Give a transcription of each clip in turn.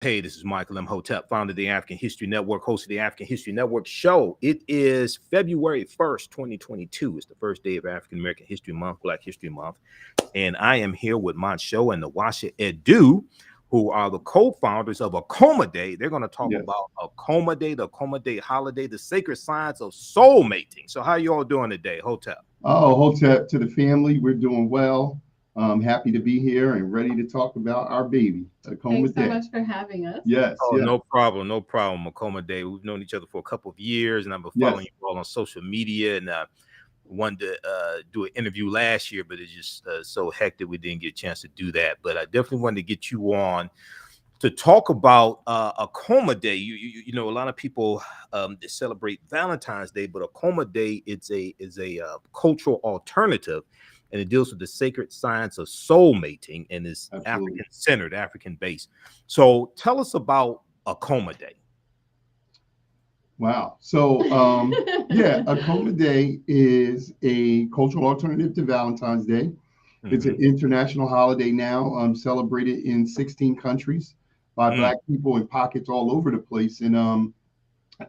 Hey, this is Michael Imhotep, founder of the African History Network, host of the African History Network show. It is February 1st, 2022. It's the first day of African American History Month, Black History Month. And I am here with Montsho and Nwasha Edu, who are the co-founders of Akoma Day. They're going to talk about Akoma Day, the Akoma Day holiday, the sacred science of soul mating. So how you all doing today, Hotep? Oh, Hotep to the family. We're doing well. Happy to be here and ready to talk about our baby, Akoma Thanks so Day. much for having us. Yes, Oh, yes, no problem. No problem. Akoma Day. We've known each other for a couple of years, and I've been yes. following you all on social media. And wanted to do an interview last year, but it's just so hectic we didn't get a chance to do that. But I definitely wanted to get you on to talk about Akoma Day. You know, a lot of people celebrate Valentine's Day, but Akoma Day is a cultural alternative, and it deals with the sacred science of soul mating and is Absolutely. African centered, African based. So tell us about Akoma Day. Wow. So, yeah, Akoma Day is a cultural alternative to Valentine's Day. It's an Mhm. international holiday now, celebrated in 16 countries by Mm. Black people in pockets all over the place. And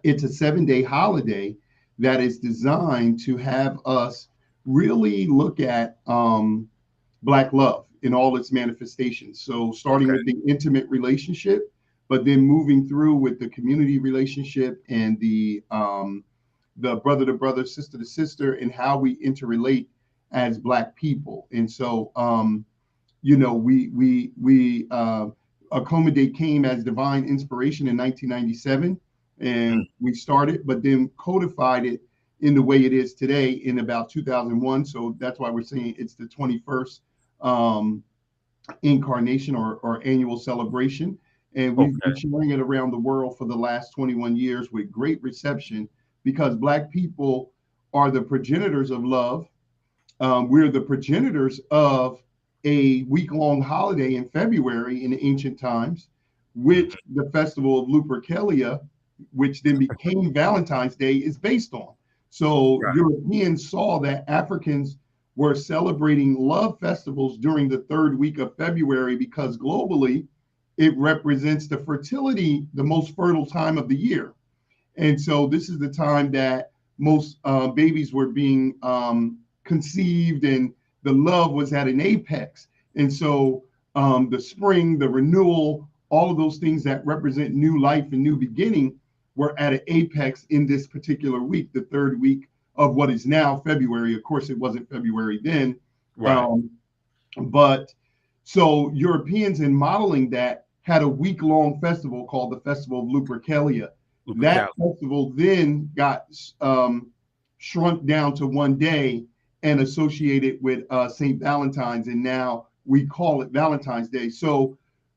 it's a 7-day holiday that is designed to have us really look at Black love in all its manifestations. So, starting Okay. with the intimate relationship, but then moving through with the community relationship and the brother to brother, sister to sister, and how we interrelate as Black people. And so, we Accommodate came as divine inspiration in 1997, Mm. and we started, but then codified it in the way it is today in about 2001. So that's why we're saying it's the 21st um, incarnation or annual celebration. And we've Okay. been sharing it around the world for the last 21 years with great reception because Black people are the progenitors of love. We're the progenitors of a week-long holiday in February in ancient times, which Mhm. the festival of Lupercalia, which then became Valentine's Day, is based on. So Right. Europeans saw that Africans were celebrating love festivals during the third week of February because globally it represents the fertility, the most fertile time of the year. And so this is the time that most babies were being conceived and the love was at an apex. And so the spring, the renewal, all of those things that represent new life and new beginning were at an apex in this particular week, the third week of what is now February. Of course, it wasn't February then. Right. Um, but so Europeans in modeling that had a week-long festival called the Festival of Lupercalia. That Lupercalia. festival then got shrunk down to one day and associated with St. Valentine's, and now we call it Valentine's Day. So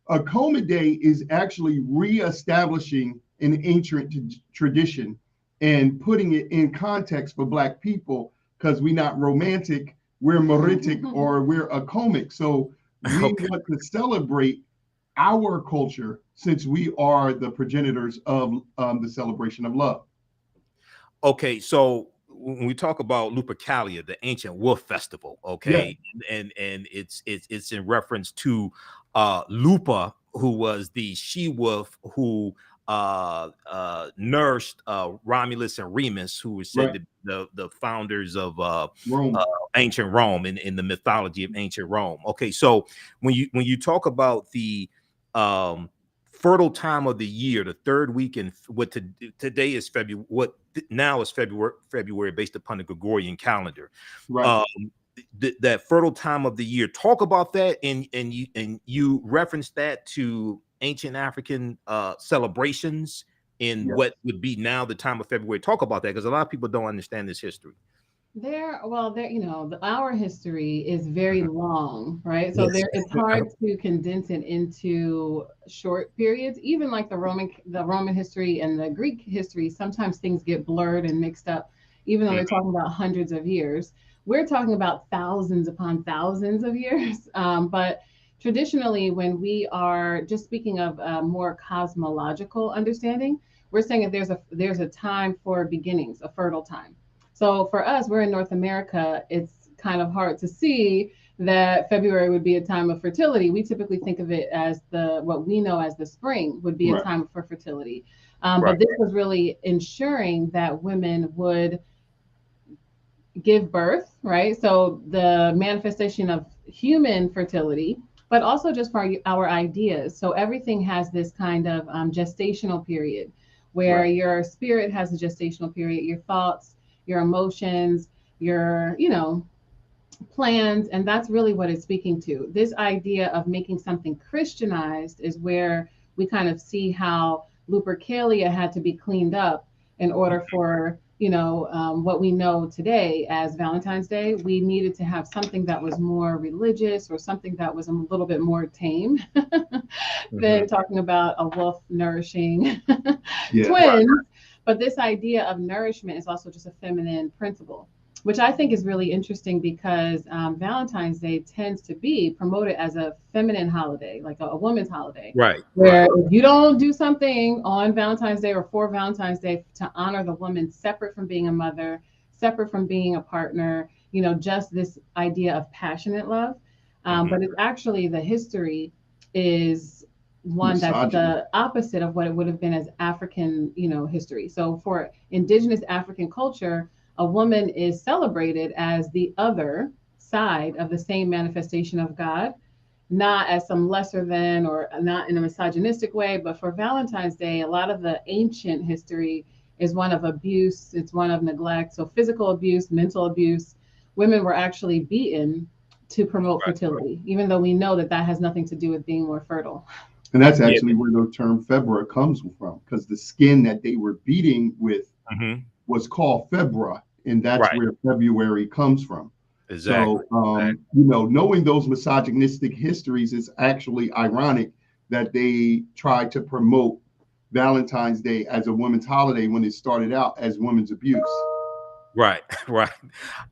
Akoma Day is actually reestablishing an ancient tradition and putting it in context for Black people because we're not romantic, we're moritic or we're Akomic. So we Okay. want to celebrate our culture since we are the progenitors of the celebration of love. Okay, so when we talk about Lupercalia, the ancient wolf festival, Yeah, okay, and it's in reference to Lupa, who was the she wolf who nourished Romulus and Remus, who were said right. to be the founders of Rome. ancient Rome in the mythology of ancient Rome. Okay, so when you talk about the um fertile time of the year, the third week in today is February, now is February based upon the Gregorian calendar. Right. Um, that fertile time of the year. Talk about that, and you reference that to ancient African celebrations in Yes. what would be now the time of February. Talk about that because a lot of people don't understand this history. Our history is very Mhm. long, right? So Yes. there, it's hard to condense it into short periods. Even like the Roman history and the Greek history, sometimes things get blurred and mixed up, even though they're talking about hundreds of years. We're talking about thousands upon thousands of years. But traditionally, when we are just speaking of a more cosmological understanding, we're saying that there's a time for beginnings, a fertile time. So for us, we're in North America. It's kind of hard to see that February would be a time of fertility. We typically think of it as what we know as the spring would be a Right. time for fertility. Right. But this was really ensuring that women would give birth, right? So the manifestation of human fertility, but also just for our ideas. So everything has this kind of gestational period where Right. your spirit has a gestational period, your thoughts, your emotions, your, plans, and that's really what it's speaking to. This idea of making something Christianized is where we kind of see how Lupercalia had to be cleaned up in order for what we know today as Valentine's Day. We needed to have something that was more religious or something that was a little bit more tame than talking about a wolf nourishing Yeah. twins. But this idea of nourishment is also just a feminine principle, which I think is really interesting because Valentine's Day tends to be promoted as a feminine holiday, like a woman's holiday. Right. Where if you don't do something on Valentine's Day or for Valentine's Day to honor the woman separate from being a mother, separate from being a partner, just this idea of passionate love. But it's actually the history is one that's Misogyny. the opposite of what it would have been as African, history. So for indigenous African culture, a woman is celebrated as the other side of the same manifestation of God, not as some lesser than or not in a misogynistic way. But for Valentine's Day, a lot of the ancient history is one of abuse, it's one of neglect. So physical abuse, mental abuse. Women were actually beaten to promote fertility, even though we know that that has nothing to do with being more fertile. And that's actually where the term febra comes from, because the skin that they were beating with was called febra, and that's where February comes from. Exactly. So, knowing those misogynistic histories is actually ironic that they tried to promote Valentine's Day as a women's holiday when it started out as women's abuse. Right.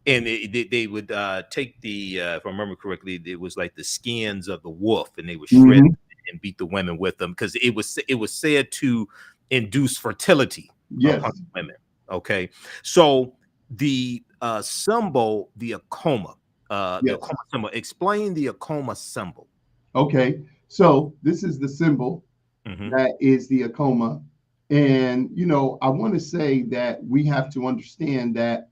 And they would take if I remember correctly, it was like the skins of the wolf, and they would shred and beat the women with them because it was said to induce fertility upon women. Okay, so the symbol, the Akoma, the Akoma symbol. Explain the Akoma symbol. Okay, so this is the symbol that is the Akoma. And, I want to say that we have to understand that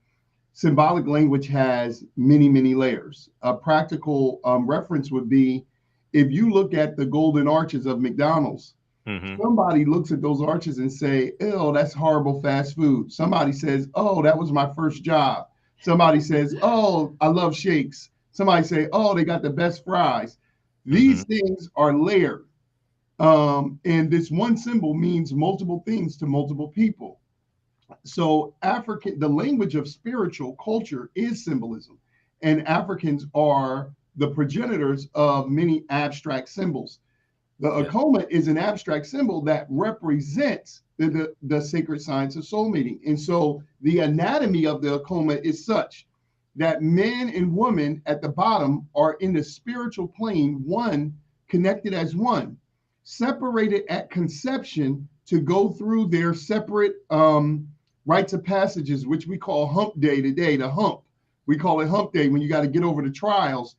symbolic language has many, many layers. A practical reference would be if you look at the golden arches of McDonald's, somebody looks at those arches and say, "Oh, that's horrible fast food." Somebody says, "Oh, that was my first job." Somebody says, "Oh, I love shakes." Somebody say, "Oh, they got the best fries." These things are layered. And this one symbol means multiple things to multiple people. So the language of spiritual culture is symbolism, and Africans are the progenitors of many abstract symbols. The Akoma is an abstract symbol that represents the sacred science of soul mating. And so the anatomy of the Akoma is such that men and women at the bottom are in the spiritual plane, one connected as one, separated at conception to go through their separate rites of passages, which we call hump day today, the hump. We call it hump day when you got to get over the trials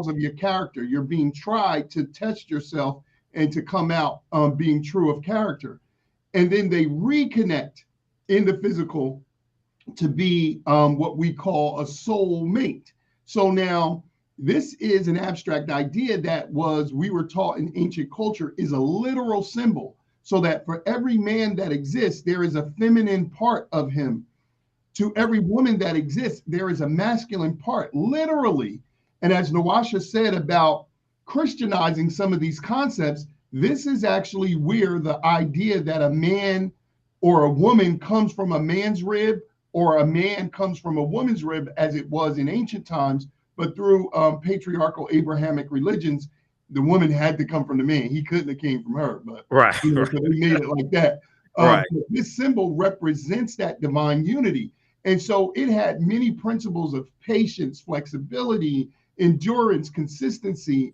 of your character. You're being tried to test yourself and to come out being true of character. And then they reconnect in the physical to be what we call a soul mate. So now this is an abstract idea that we were taught in ancient culture is a literal symbol, so that for every man that exists, there is a feminine part of him. To every woman that exists, there is a masculine part, literally. And as Nwasha said about Christianizing some of these concepts, this is actually where the idea that a man or a woman comes from a man's rib or a man comes from a woman's rib, as it was in ancient times, but through patriarchal Abrahamic religions, the woman had to come from the man. He couldn't have came from her, but so we made it like that. This symbol represents that divine unity. And so it had many principles of patience, flexibility, endurance, consistency,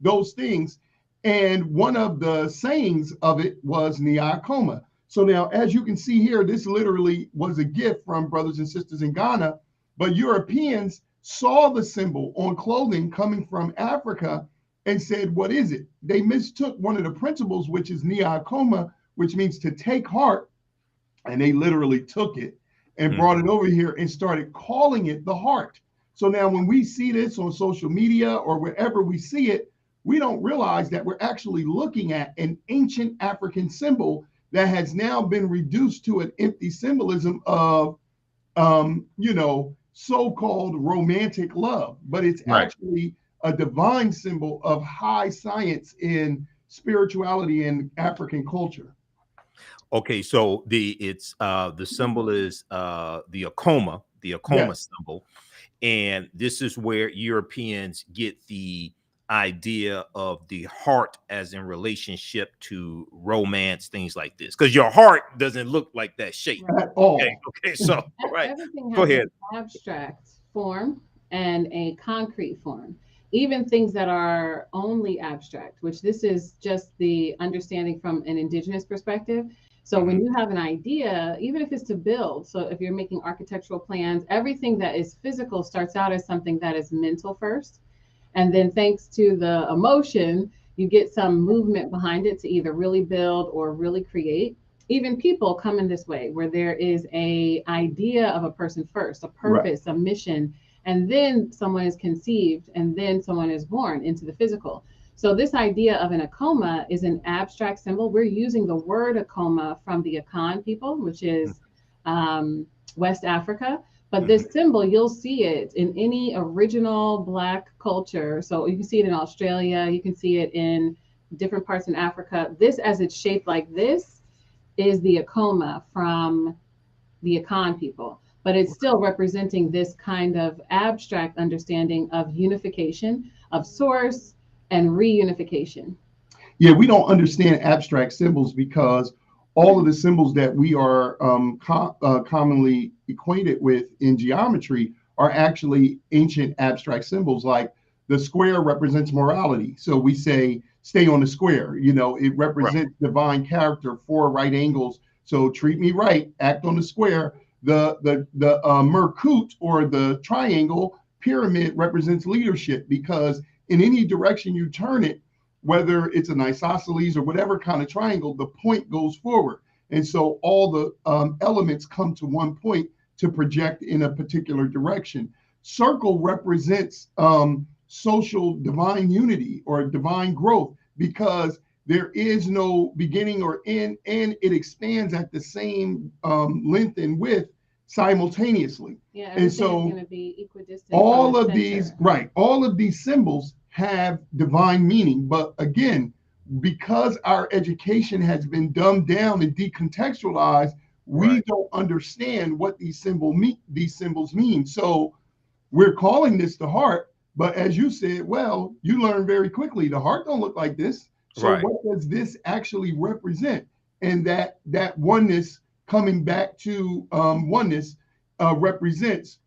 those things. And one of the sayings of it was Akoma. So now, as you can see here, this literally was a gift from brothers and sisters in Ghana, but Europeans saw the symbol on clothing coming from Africa and said, what is it? They mistook one of the principles, which is Akoma, which means to take heart, and they literally took it and brought it over here and started calling it the heart. So now when we see this on social media or wherever we see it, we don't realize that we're actually looking at an ancient African symbol that has now been reduced to an empty symbolism of, so-called romantic love, but it's actually a divine symbol of high science in spirituality and African culture. Okay, so the symbol is the Akoma symbol, and this is where Europeans get the idea of the heart as in relationship to romance, things like this, because your heart doesn't look like that shape at all. Okay, so everything has go ahead. An abstract form and a concrete form. Even things that are only abstract, which this is just the understanding from an indigenous perspective. So when you have an idea, even if it's to build, so if you're making architectural plans, everything that is physical starts out as something that is mental first. And then thanks to the emotion, you get some movement behind it to either really build or really create. Even people come in this way, where there is a idea of a person first, a purpose, a mission, and then someone is conceived, and then someone is born into the physical. So this idea of an Akoma is an abstract symbol. We're using the word Akoma from the Akan people, which is West Africa. But this symbol, you'll see it in any original Black culture. So you can see it in Australia, you can see it in different parts in Africa. This, as it's shaped like this, is the Akoma from the Akan people. But it's still representing this kind of abstract understanding of unification, of source, and reunification. Yeah, we don't understand abstract symbols because all of the symbols that we are commonly acquainted with in geometry are actually ancient abstract symbols. Like the square represents morality. So we say, stay on the square. It represents divine character, 4 right angles. So treat me right, act on the square. The Merkut, or the triangle pyramid, represents leadership, because in any direction you turn it, whether it's an isosceles or whatever kind of triangle, the point goes forward. And so all the elements come to one point to project in a particular direction. Circle represents social divine unity or divine growth, because there is no beginning or end, and it expands at the same length and width simultaneously. Yeah, and so going to be equidistant. All of these symbols have divine meaning. But again, because our education has been dumbed down and decontextualized, we don't understand what these symbols mean. So we're calling this the heart, but as you said, well, you learn very quickly the heart don't look like this. So what does this actually represent? And that oneness, coming back to oneness, represents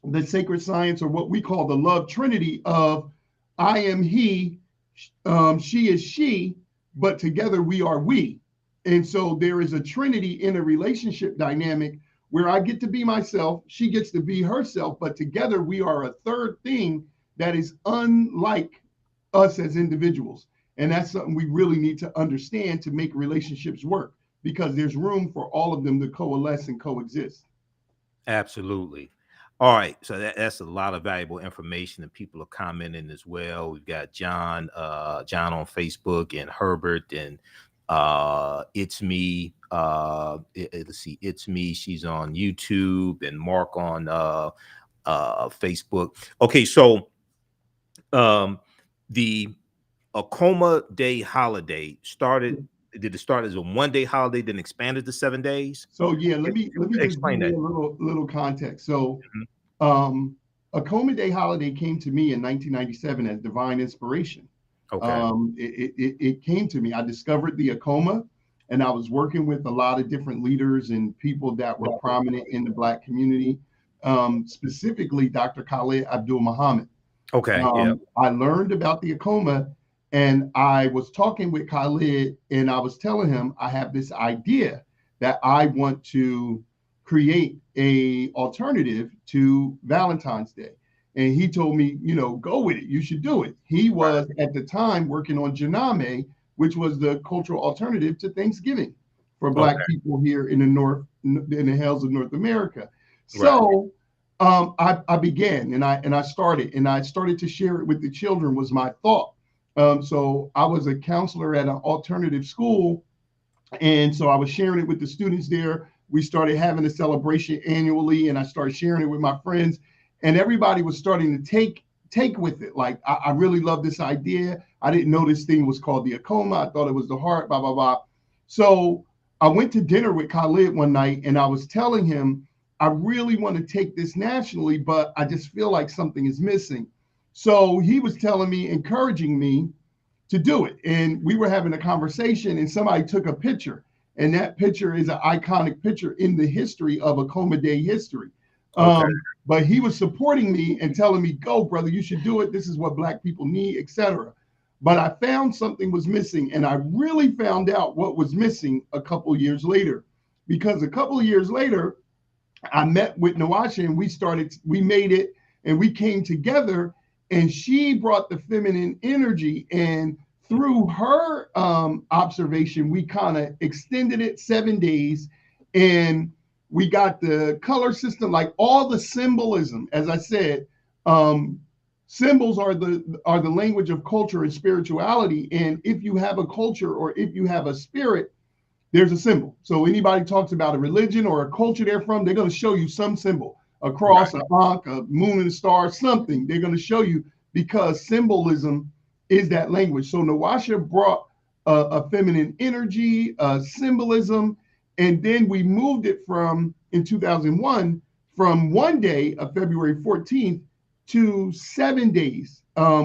the sacred science, or what we call the love trinity of I am he, she is she, but together we are we. And so there is a trinity in a relationship dynamic where I get to be myself, she gets to be herself, but together we are a third thing that is unlike us as individuals. And that's something we really need to understand to make relationships work, because there's room for all of them to coalesce and coexist. Absolutely. All right, so that's a lot of valuable information, and people are commenting as well. We've got John on Facebook, and Herbert, and it's me. Let's see, it's me. She's on YouTube, and Mark on Facebook. Okay, so the Akoma Day holiday started. Did it start as a one-day holiday, then expanded to 7 days? So yeah, let me just explain that. A little context. So Akoma Day holiday came to me in 1997 as divine inspiration. Okay. It came to me. I discovered the Akoma, and I was working with a lot of different leaders and people that were prominent in the Black community, specifically Dr. Khalid Abdul Muhammad. Okay. I learned about the Akoma, and I was talking with Khalid, and I was telling him I have this idea that I want to create a alternative to Valentine's Day. And he told me, go with it. You should do it. He was at the time working on Janame, which was the cultural alternative to Thanksgiving for Black people here in the North, in the hills of North America. So I began and I started to share it with the children was my thought. So I was a counselor at an alternative school. And so I was sharing it with the students there. We started having a celebration annually, and I started sharing it with my friends, and everybody was starting to take with it. Like, I really love this idea. I didn't know this thing was called the Akoma. I thought it was the heart, blah, blah, blah. So I went to dinner with Khalid one night, and I was telling him, I really want to take this nationally, but I just feel like something is missing. So he was telling me, encouraging me to do it. And we were having a conversation, and somebody took a picture. And that picture is an iconic picture in the history of Akoma Day history. But he was supporting me and telling me, go, brother, you should do it. This is what Black people need, etc. But I found something was missing. And I really found out what was missing a couple of years later. Because a couple of years later, I met with Nwasha, and we made it, and we came together, and she brought the feminine energy, and through her observation, we kind of extended it 7 days, and we got the color system, like all the symbolism. As I said, symbols are the language of culture and spirituality. And if you have a culture or if you have a spirit, there's a symbol. So anybody talks about a religion or a culture they're from, they're going to show you some symbol, a cross, a ankh, a moon and a star, something. They're going to show you, because symbolism is that language. So Nwasha brought a feminine energy, symbolism, and then we moved it in 2001, from 1 day of February 14th to 7 days,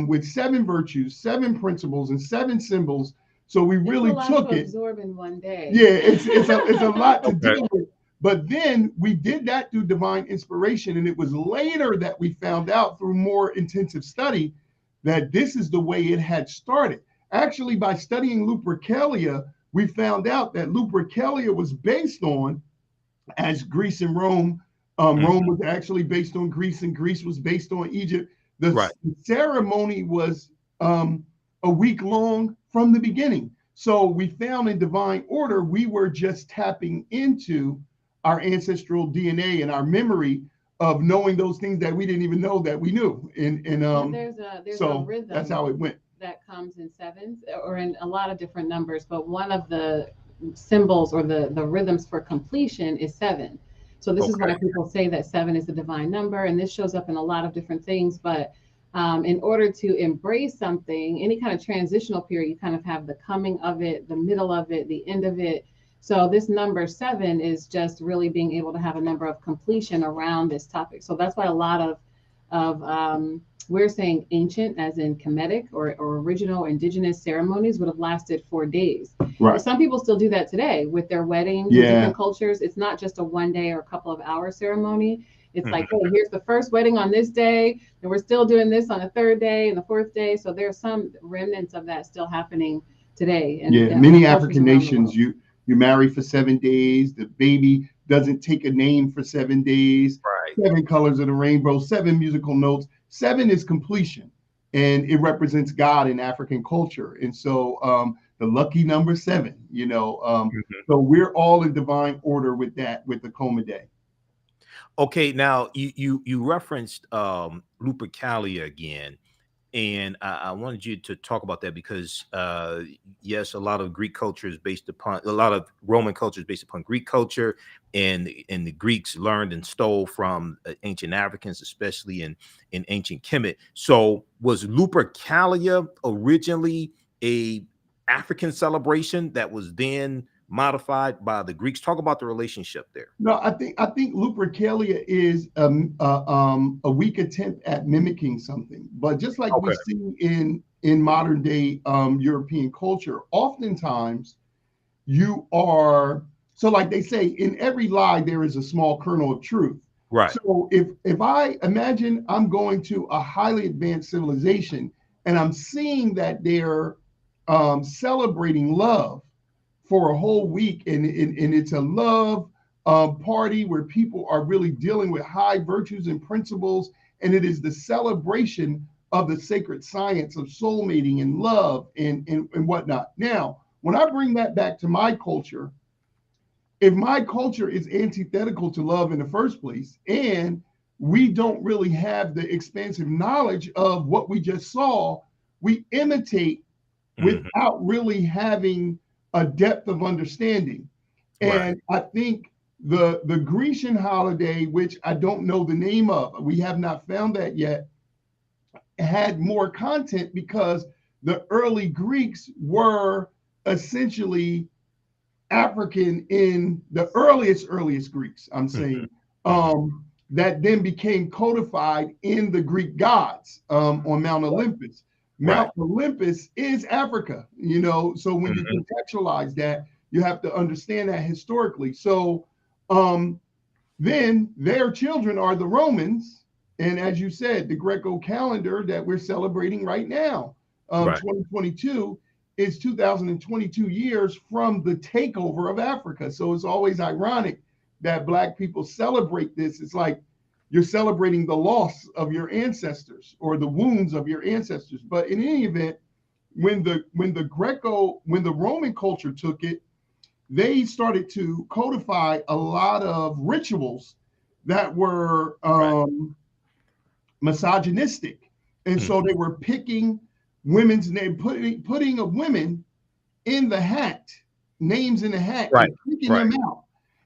with 7 virtues, 7 principles, and 7 symbols. So we really took it. Absorb in 1 day. Yeah, it's a lot to deal with. But then we did that through divine inspiration. And it was later that we found out through more intensive study that this is the way it had started. Actually, by studying Lupercalia, we found out that Lupercalia was based on, as Greece and Rome, Rome was actually based on Greece, and Greece was based on Egypt. The ceremony was a week long from the beginning. So we found in divine order, we were just tapping into our ancestral DNA and our memory of knowing those things that we didn't even know that we knew. And there's so a rhythm. That's how it went. That comes in 7s or in a lot of different numbers, but one of the symbols or the rhythms for completion is 7. So this is why people say that 7 is the divine number, and this shows up in a lot of different things. But in order to embrace something, any kind of transitional period, you kind of have the coming of it, the middle of it, the end of it. So this number 7 is just really being able to have a number of completion around this topic. So that's why a lot of we're saying ancient, as in Kemetic or original indigenous ceremonies, would have lasted 4 days. Right. Some people still do that today with their weddings in different cultures. It's not just a 1 day or a couple of hour ceremony. It's like, hey, here's the first wedding on this day, and we're still doing this on the 3rd day and the 4th day. So there's some remnants of that still happening today. And many African nations, you marry for 7 days. The baby doesn't take a name for 7 days. Right. 7 colors of the rainbow, 7 musical notes. 7 is completion, and it represents God in African culture. And so the lucky number 7, so we're all in divine order with that, with the Akoma Day. Okay, now you referenced Lupercalia again, and I wanted you to talk about that because yes, a lot of Greek culture is based upon, a lot of Roman culture is based upon Greek culture, and the Greeks learned and stole from ancient Africans, especially in ancient Kemet. So was Lupercalia originally a African celebration that was then modified by the Greeks? Talk about the relationship there. No, I think Lupercalia is a weak attempt at mimicking something, but just like we see in modern day European culture, oftentimes you are, so like they say, in every lie there is a small kernel of truth. Right. So if I imagine I'm going to a highly advanced civilization and I'm seeing that they're celebrating love for a whole week, and it's a love party where people are really dealing with high virtues and principles, and it is the celebration of the sacred science of soulmating and love and whatnot. Now, when I bring that back to my culture, if my culture is antithetical to love in the first place, and we don't really have the expansive knowledge of what we just saw, we imitate without really having a depth of understanding. And I think the Grecian holiday, which I don't know the name of, we have not found that yet, had more content because the early Greeks were essentially African in the earliest Greeks, I'm saying, that then became codified in the Greek gods on Mount Olympus. Mount Olympus is Africa, you know, so when you contextualize that, you have to understand that historically. So then their children are the Romans. And as you said, the Greco calendar that we're celebrating right now, 2022, is 2022 years from the takeover of Africa. So it's always ironic that Black people celebrate this. It's like you're celebrating the loss of your ancestors or the wounds of your ancestors. But in any event, when the Roman culture took it, they started to codify a lot of rituals that were misogynistic. And so they were picking women's name, putting a women in the hat, names in the hat, and picking them out.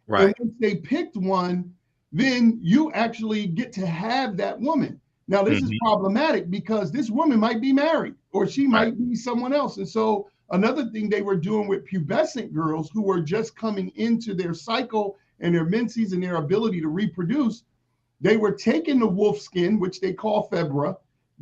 And once they picked one, then you actually get to have that woman. Now, this is problematic because this woman might be married or she might be someone else. And so another thing they were doing with pubescent girls who were just coming into their cycle and their menses and their ability to reproduce, they were taking the wolf skin, which they call febra,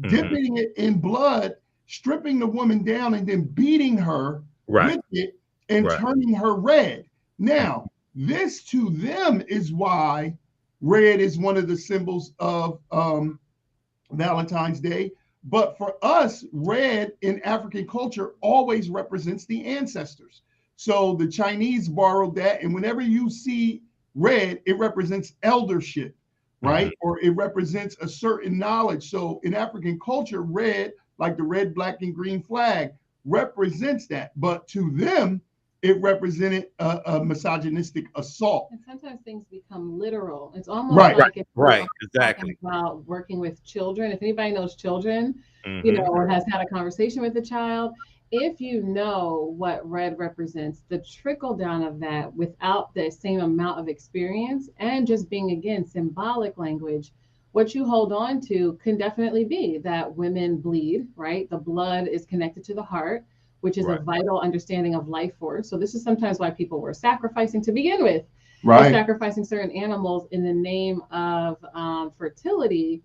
dipping it in blood, stripping the woman down, and then beating her with it and turning her red. Now, this to them is why red is one of the symbols of Valentine's Day. But for us, red in African culture always represents the ancestors. So the Chinese borrowed that, and whenever you see red, it represents eldership, right? Or it represents a certain knowledge. So in African culture, red, like the red, black, and green flag, represents that. But to them, it represented a misogynistic assault. And sometimes things become literal. It's almost like if exactly about working with children. If anybody knows children, you know, or has had a conversation with a child, if you know what red represents, the trickle down of that without the same amount of experience and just being, again, symbolic language, what you hold on to can definitely be that women bleed, right? The blood is connected to the heart, which is a vital understanding of life force. So this is sometimes why people were sacrificing to begin with. They're sacrificing certain animals in the name of fertility.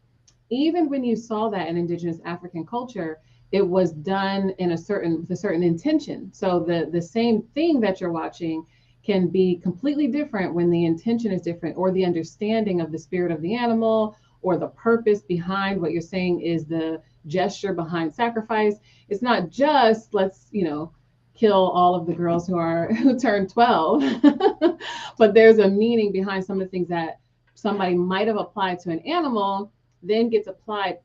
Even when you saw that in indigenous African culture, it was done in with a certain intention. So the same thing that you're watching can be completely different when the intention is different, or the understanding of the spirit of the animal, or the purpose behind what you're saying is the gesture behind sacrifice. It's not just let's, you know, kill all of the girls who turn 12, but there's a meaning behind some of the things that somebody might have applied to an animal, then gets applied,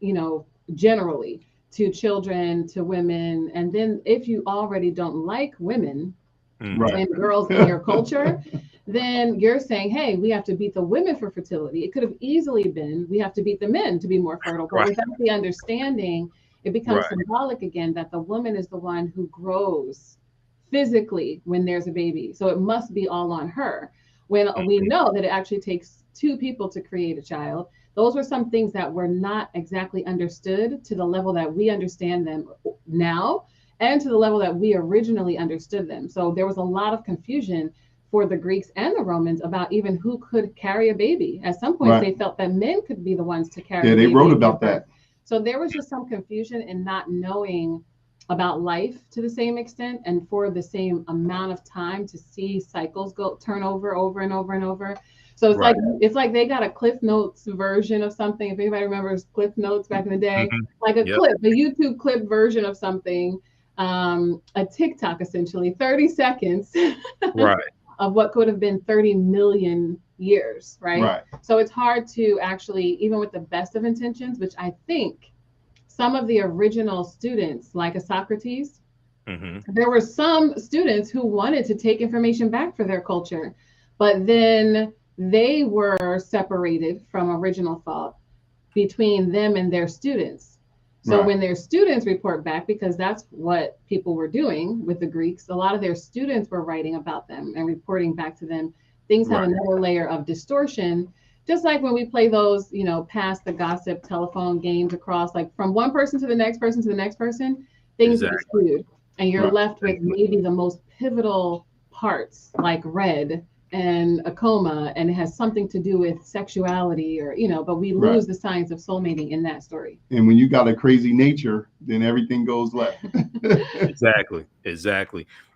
you know, generally to children, to women. And then if you already don't like women and girls in your culture, then you're saying, hey, we have to beat the women for fertility. It could have easily been, we have to beat the men to be more fertile. But without the understanding, it becomes symbolic again that the woman is the one who grows physically when there's a baby. So it must be all on her. When we know that it actually takes two people to create a child. Those were some things that were not exactly understood to the level that we understand them now, and to the level that we originally understood them. So there was a lot of confusion for the Greeks and the Romans about even who could carry a baby. At some point, they felt that men could be the ones to carry a baby. Yeah, they wrote about that. So there was just some confusion in not knowing about life to the same extent, and for the same amount of time to see cycles turn over and over and over. So it's like they got a Cliff Notes version of something. If anybody remembers Cliff Notes back in the day, like a clip, a YouTube clip version of something, a TikTok essentially, 30 seconds. of what could have been 30 million years, right? Right. So it's hard to actually, even with the best of intentions, which I think some of the original students, like a Socrates, there were some students who wanted to take information back for their culture, but then they were separated from original thought between them and their students. So Right. when their students report back, because that's what people were doing with the Greeks, a lot of their students were writing about them and reporting back to them. Things have Right. another layer of distortion, just like when we play those, pass the gossip telephone games across, like from one person to the next person to the next person, things get Exactly. skewed. And you're Right. left with maybe the most pivotal parts, like red and Akoma, and it has something to do with sexuality, or but we Right. lose the science of soulmating in that story. And when you got a crazy nature, then everything goes left. Exactly.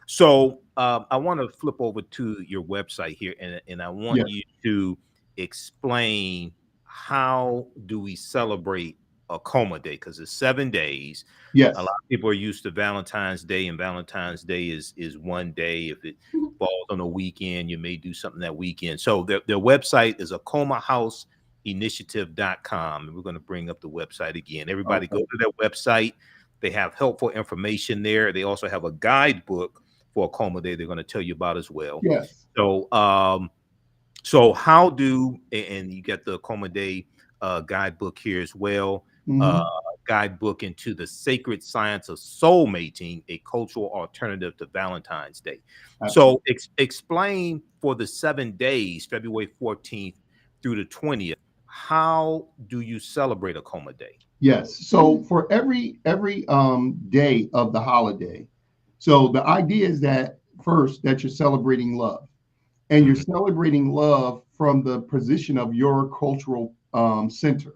So I want to flip over to your website here, and I want Yes. you to explain, how do we celebrate Akoma Day? Because it's 7 days. Yes. A lot of people are used to Valentine's Day, and Valentine's Day is one day. If it falls on a weekend, you may do something that weekend. So their website is akomahouseInitiative.com, and we're going to bring up the website again. Everybody go to their website. They have helpful information there. They also have a guidebook for Akoma Day they're going to tell you about as well. Yes. So how do, and you get the Akoma Day guidebook here as well. Guidebook into the sacred science of soulmating, a cultural alternative to Valentine's Day. Absolutely. So explain, for the 7 days, February 14th through the 20th, how do you celebrate Akoma Day? Yes. So for every day of the holiday, so the idea is that first, that you're celebrating love, and you're celebrating love from the position of your cultural center.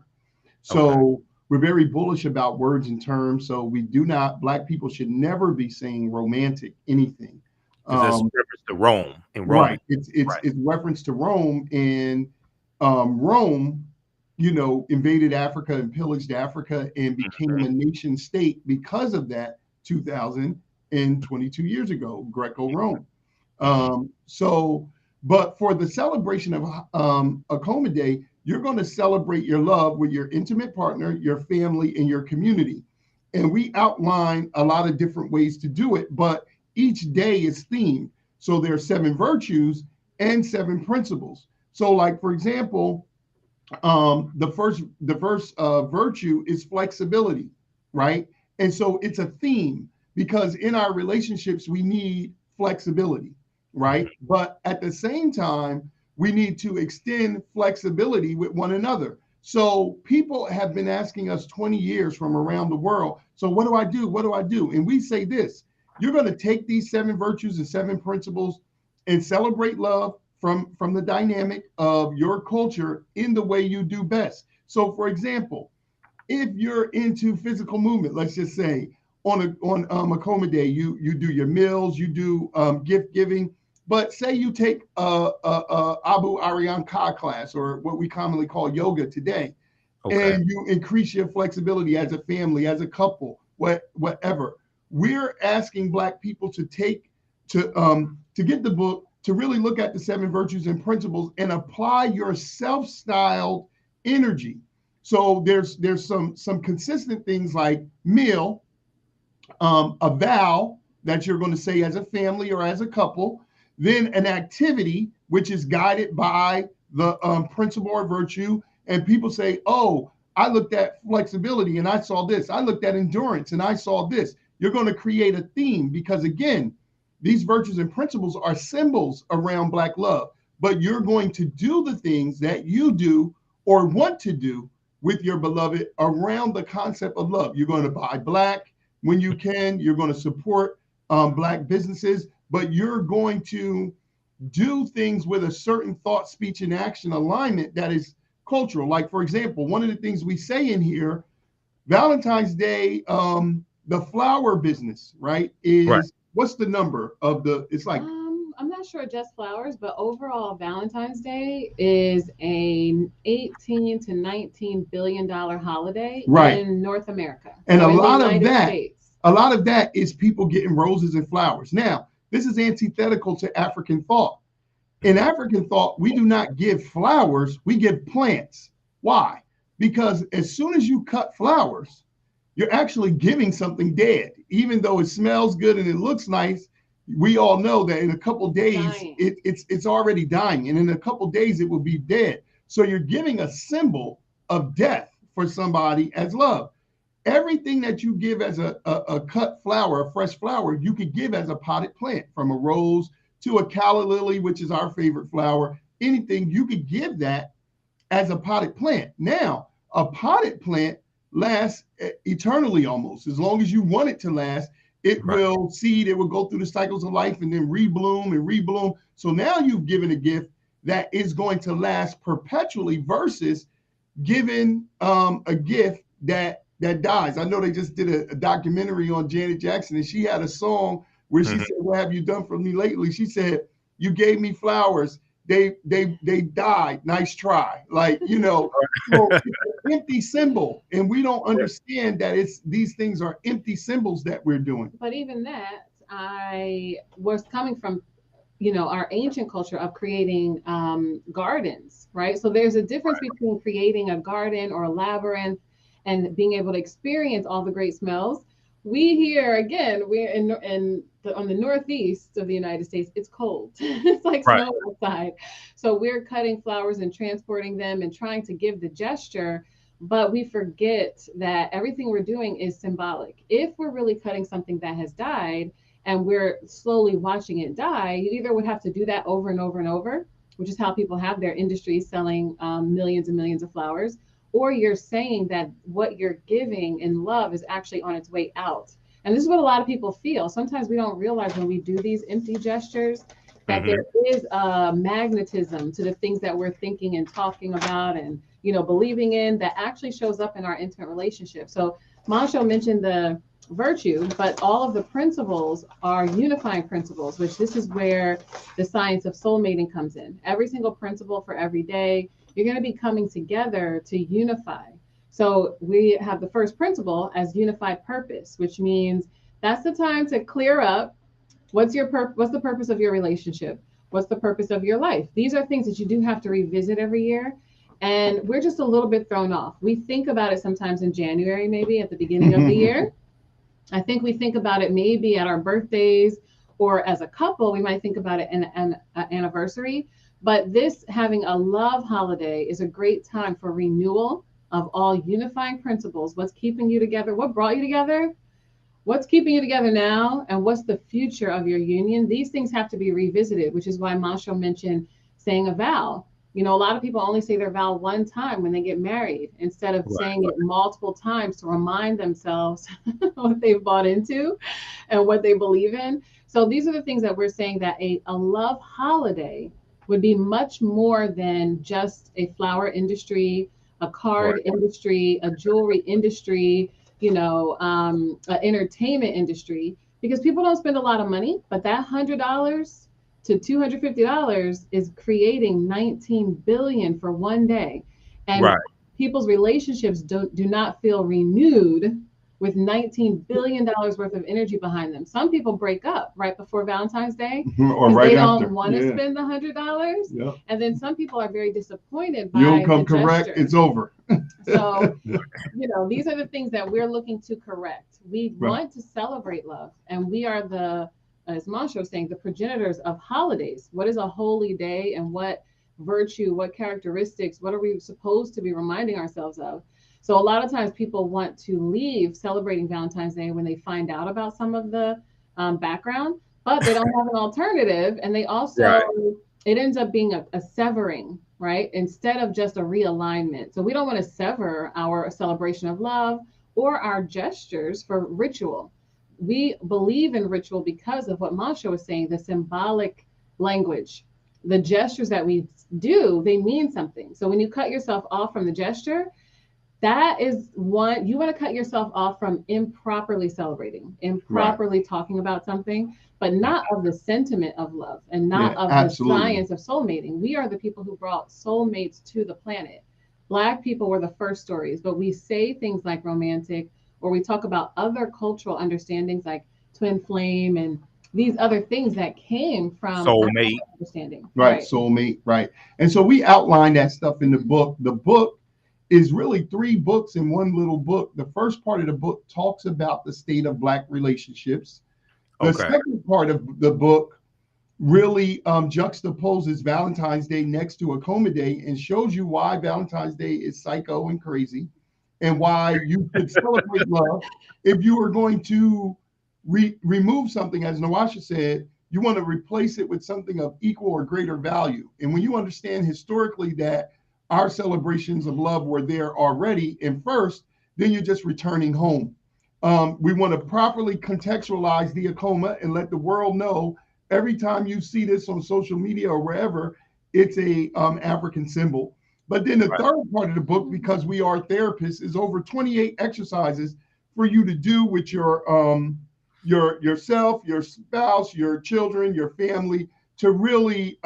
So we're very bullish about words and terms. So we do not, Black people should never be saying romantic anything. Because that's reference to Rome and Rome. Right. It's reference to Rome, and Rome, invaded Africa and pillaged Africa and became a nation state because of that 2022 years ago, Greco-Rome. But for the celebration of Akoma Day, you're going to celebrate your love with your intimate partner, your family, and your community. And we outline a lot of different ways to do it, but each day is themed. So there are 7 virtues and 7 principles. So, like, for example, the first virtue is flexibility, right? And so it's a theme, because in our relationships, we need flexibility, right? But at the same time, we need to extend flexibility with one another. So people have been asking us 20 years from around the world, so what do I do? What do I do? And we say this: you're going to take these 7 virtues and 7 principles and celebrate love from the dynamic of your culture in the way you do best. So, for example, if you're into physical movement, let's just say on Akoma Day, you do your meals, you do gift giving. But say you take Abu Aryan Ka class, or what we commonly call yoga today, and you increase your flexibility as a family, as a couple, whatever. We're asking Black people to get the book, to really look at the 7 virtues and principles and apply your self-styled energy. So there's some consistent things like meal, a vow that you're going to say as a family or as a couple, then an activity which is guided by the principle or virtue. And people say, oh, I looked at flexibility and I saw this. I looked at endurance and I saw this. You're going to create a theme, because again, these virtues and principles are symbols around Black love, but you're going to do the things that you do or want to do with your beloved around the concept of love. You're going to buy Black when you can. You're going to support Black businesses, but you're going to do things with a certain thought, speech, and action alignment that is cultural. Like, for example, one of the things we say in here, Valentine's Day, the flower business, right, is what's the number of the, it's like, I'm not sure just flowers, but overall Valentine's Day is a 18 to 19 billion dollar holiday in North America. And so a lot of that is people getting roses and flowers. Now, this is antithetical to African thought. In African thought, we do not give flowers, we give plants. Why? Because as soon as you cut flowers, you're actually giving something dead. Even though it smells good and it looks nice, we all know that in a couple days it's already dying, and in a couple days it will be dead. So you're giving a symbol of death for somebody as love. Everything that you give as a cut flower, a fresh flower, you could give as a potted plant, from a rose to a calla lily, which is our favorite flower. Anything, you could give that as a potted plant. Now, a potted plant lasts eternally almost. As long as you want it to last, it will seed, it will go through the cycles of life and then rebloom and rebloom. So now you've given a gift that is going to last perpetually versus giving a gift that dies. I know they just did a documentary on Janet Jackson, and she had a song where she said, "What have you done for me lately?" She said, "You gave me flowers. They died. Nice try." Like, you know, so it's an empty symbol, and we don't understand that these things are empty symbols that we're doing. But even that, I was coming from, you know, our ancient culture of creating gardens, right? So there's a difference between creating a garden or a labyrinth and being able to experience all the great smells. We here, again, we're on the northeast of the United States, it's cold. It's like snow outside. So we're cutting flowers and transporting them and trying to give the gesture, but we forget that everything we're doing is symbolic. If we're really cutting something that has died and we're slowly watching it die, you either would have to do that over and over and over, which is how people have their industries selling millions and millions of flowers, or you're saying that what you're giving in love is actually on its way out. And this is what a lot of people feel. Sometimes we don't realize when we do these empty gestures that there is a magnetism to the things that we're thinking and talking about and, you know, believing in that actually shows up in our intimate relationship. So Montsho mentioned the virtue, but all of the principles are unifying principles, which this is where the science of soulmating comes in. Every single principle for every day, you're going to be coming together to unify. So we have the first principle as unified purpose, which means that's the time to clear up what's the purpose of your relationship? What's the purpose of your life? These are things that you do have to revisit every year. And we're just a little bit thrown off. We think about it sometimes in January, maybe at the beginning of the year. I think we think about it maybe at our birthdays, or as a couple, we might think about it in an anniversary. But this, having a love holiday, is a great time for renewal of all unifying principles. What's keeping you together? What brought you together? What's keeping you together now? And what's the future of your union? These things have to be revisited, which is why Montsho mentioned saying a vow. You know, a lot of people only say their vow one time when they get married, instead of saying it multiple times to remind themselves what they've bought into and what they believe in. So these are the things that we're saying, that a love holiday would be much more than just a flower industry, a card industry, a jewelry industry, you know, an entertainment industry, because people don't spend a lot of money, but that $100 to $250 is creating 19 billion for one day. And people's relationships do not feel renewed with $19 billion worth of energy behind them. Some people break up right before Valentine's Day, or right they after. don't want to spend the $100. And then some people are very disappointed by you don't come the correct, gesture. it's over. So, you know, these are the things that we're looking to correct. We want to celebrate love, and we are the, as Montsho was saying, the progenitors of holidays. What is a holy day, and what virtue, what characteristics, what are we supposed to be reminding ourselves of? So a lot of times people want to leave celebrating Valentine's Day when they find out about some of the background, but they don't have an alternative. And they also, it ends up being a severing, right? Instead of just a realignment. So we don't want to sever our celebration of love or our gestures for ritual. We believe in ritual because of what Montsho was saying, the symbolic language. The gestures that we do, they mean something. So when you cut yourself off from the gesture, that is one, you want to cut yourself off from improperly celebrating, improperly talking about something, but not of the sentiment of love and not of the science of soulmating. We are the people who brought soulmates to the planet. Black people were the first stories, but we say things like romantic, or we talk about other cultural understandings like twin flame and these other things that came from Soulmate. understanding. Right, soulmate, right. And so we outline that stuff in the book. The book is really 3 books in one little book. The first part of the book talks about the state of Black relationships. The second part of the book really juxtaposes Valentine's Day next to Akoma Day and shows you why Valentine's Day is psycho and crazy, and why you could celebrate love. If you are going to remove something, as Nwasha said, you want to replace it with something of equal or greater value. And when you understand historically that our celebrations of love were there already and first, then you're just returning home. We want to properly contextualize the Akoma and let the world know every time you see this on social media or wherever, it's a African symbol. But then the third part of the book, because we are therapists, is over 28 exercises for you to do with yourself, your spouse, your children, your family, to really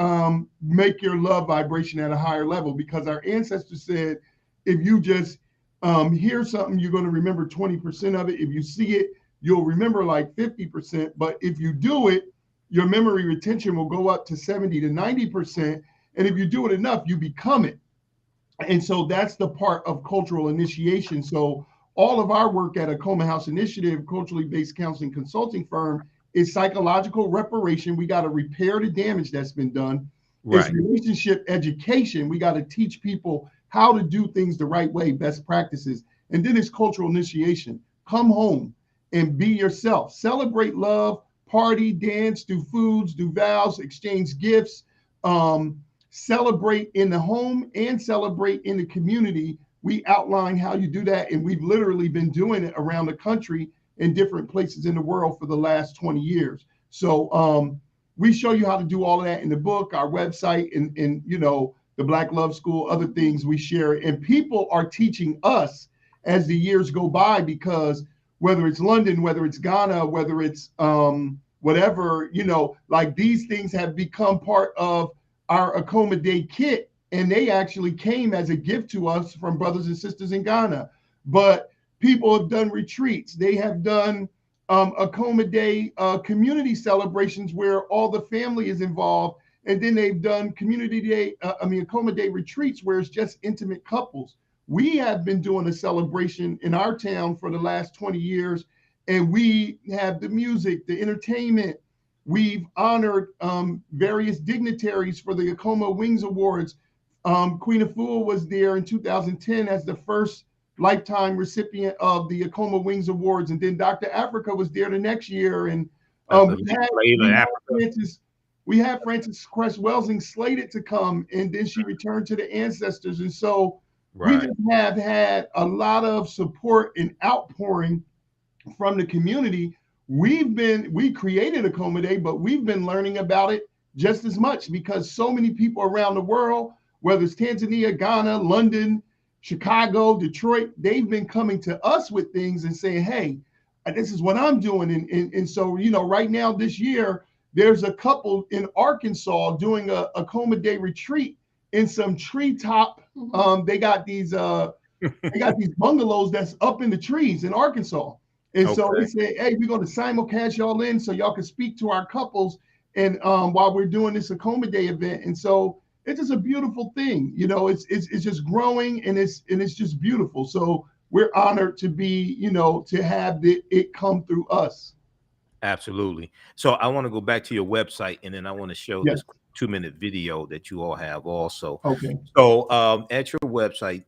make your love vibration at a higher level. Because our ancestors said, if you just hear something, you're going to remember 20% of it. If you see it, you'll remember like 50%. But if you do it, your memory retention will go up to 70 to 90%. And if you do it enough, you become it. And so that's the part of cultural initiation. So all of our work at Akoma House Initiative, culturally based counseling consulting firm, is psychological reparation. We got to repair the damage that's been done. It's relationship education. We got to teach people how to do things the right way, best practices. And then it's cultural initiation. Come home and be yourself. Celebrate love, party, dance, do foods, do vows, exchange gifts, celebrate in the home and celebrate in the community. We outline how you do that, and we've literally been doing it around the country in different places in the world for the last 20 years. So we show you how to do all of that in the book, our website, and you know, the Black Love School, other things we share. And people are teaching us as the years go by, because whether it's London, whether it's Ghana, whether it's whatever, you know, like these things have become part of our Akoma Day kit. And they actually came as a gift to us from brothers and sisters in Ghana. But people have done retreats. They have done Akoma Day community celebrations where all the family is involved. And then they've done Akoma Day retreats where it's just intimate couples. We have been doing a celebration in our town for the last 20 years. And we have the music, the entertainment. We've honored various dignitaries for the Akoma Wings Awards. Queen Afua was there in 2010 as the first lifetime recipient of the Akoma Wings Awards. And then Dr. Africa was there the next year. And we had Frances Cress Welsing slated to come, and then she returned to the ancestors. And so we just have had a lot of support and outpouring from the community. We created Akoma Day, but we've been learning about it just as much, because so many people around the world, whether it's Tanzania, Ghana, London, Chicago, Detroit, they've been coming to us with things and saying, hey, this is what I'm doing. And so, you know, right now this year, there's a couple in Arkansas doing a Akoma Day retreat in some treetop. They got these bungalows that's up in the trees in Arkansas. And so they say, hey, we're going to simulcast y'all in so y'all can speak to our couples and while we're doing this Akoma Day event. And so it's just a beautiful thing. You know, it's just growing, and it's just beautiful. So we're honored to be, you know, to have it come through us. Absolutely. So I want to go back to your website, and then I want to show this 2-minute video that you all have also. Okay. So at your website,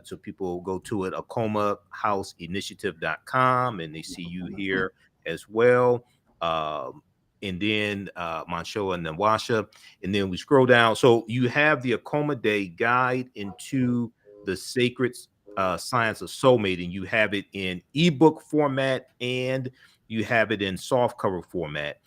so people go to it, akomahouseinitiative.com, and they see you here as well. And then Montsho and Nwasha, and then we scroll down. So you have the Akoma Day Guide into the Sacred Science of Soulmate, and you have it in ebook format, and you have it in soft cover format.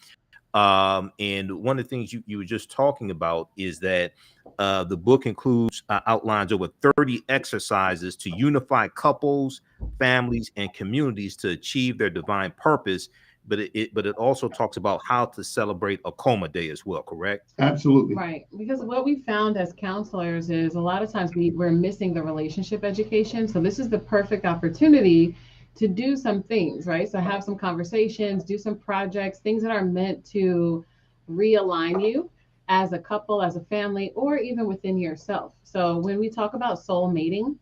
And one of the things you were just talking about is that the book includes outlines over 30 exercises to unify couples, families, and communities to achieve their divine purpose. But it also talks about how to celebrate Akoma Day as well, correct? Absolutely. Right. Because what we found as counselors is a lot of times we're missing the relationship education. So this is the perfect opportunity to do some things, right? So have some conversations, do some projects, things that are meant to realign you as a couple, as a family, or even within yourself. So when we talk about soul mating,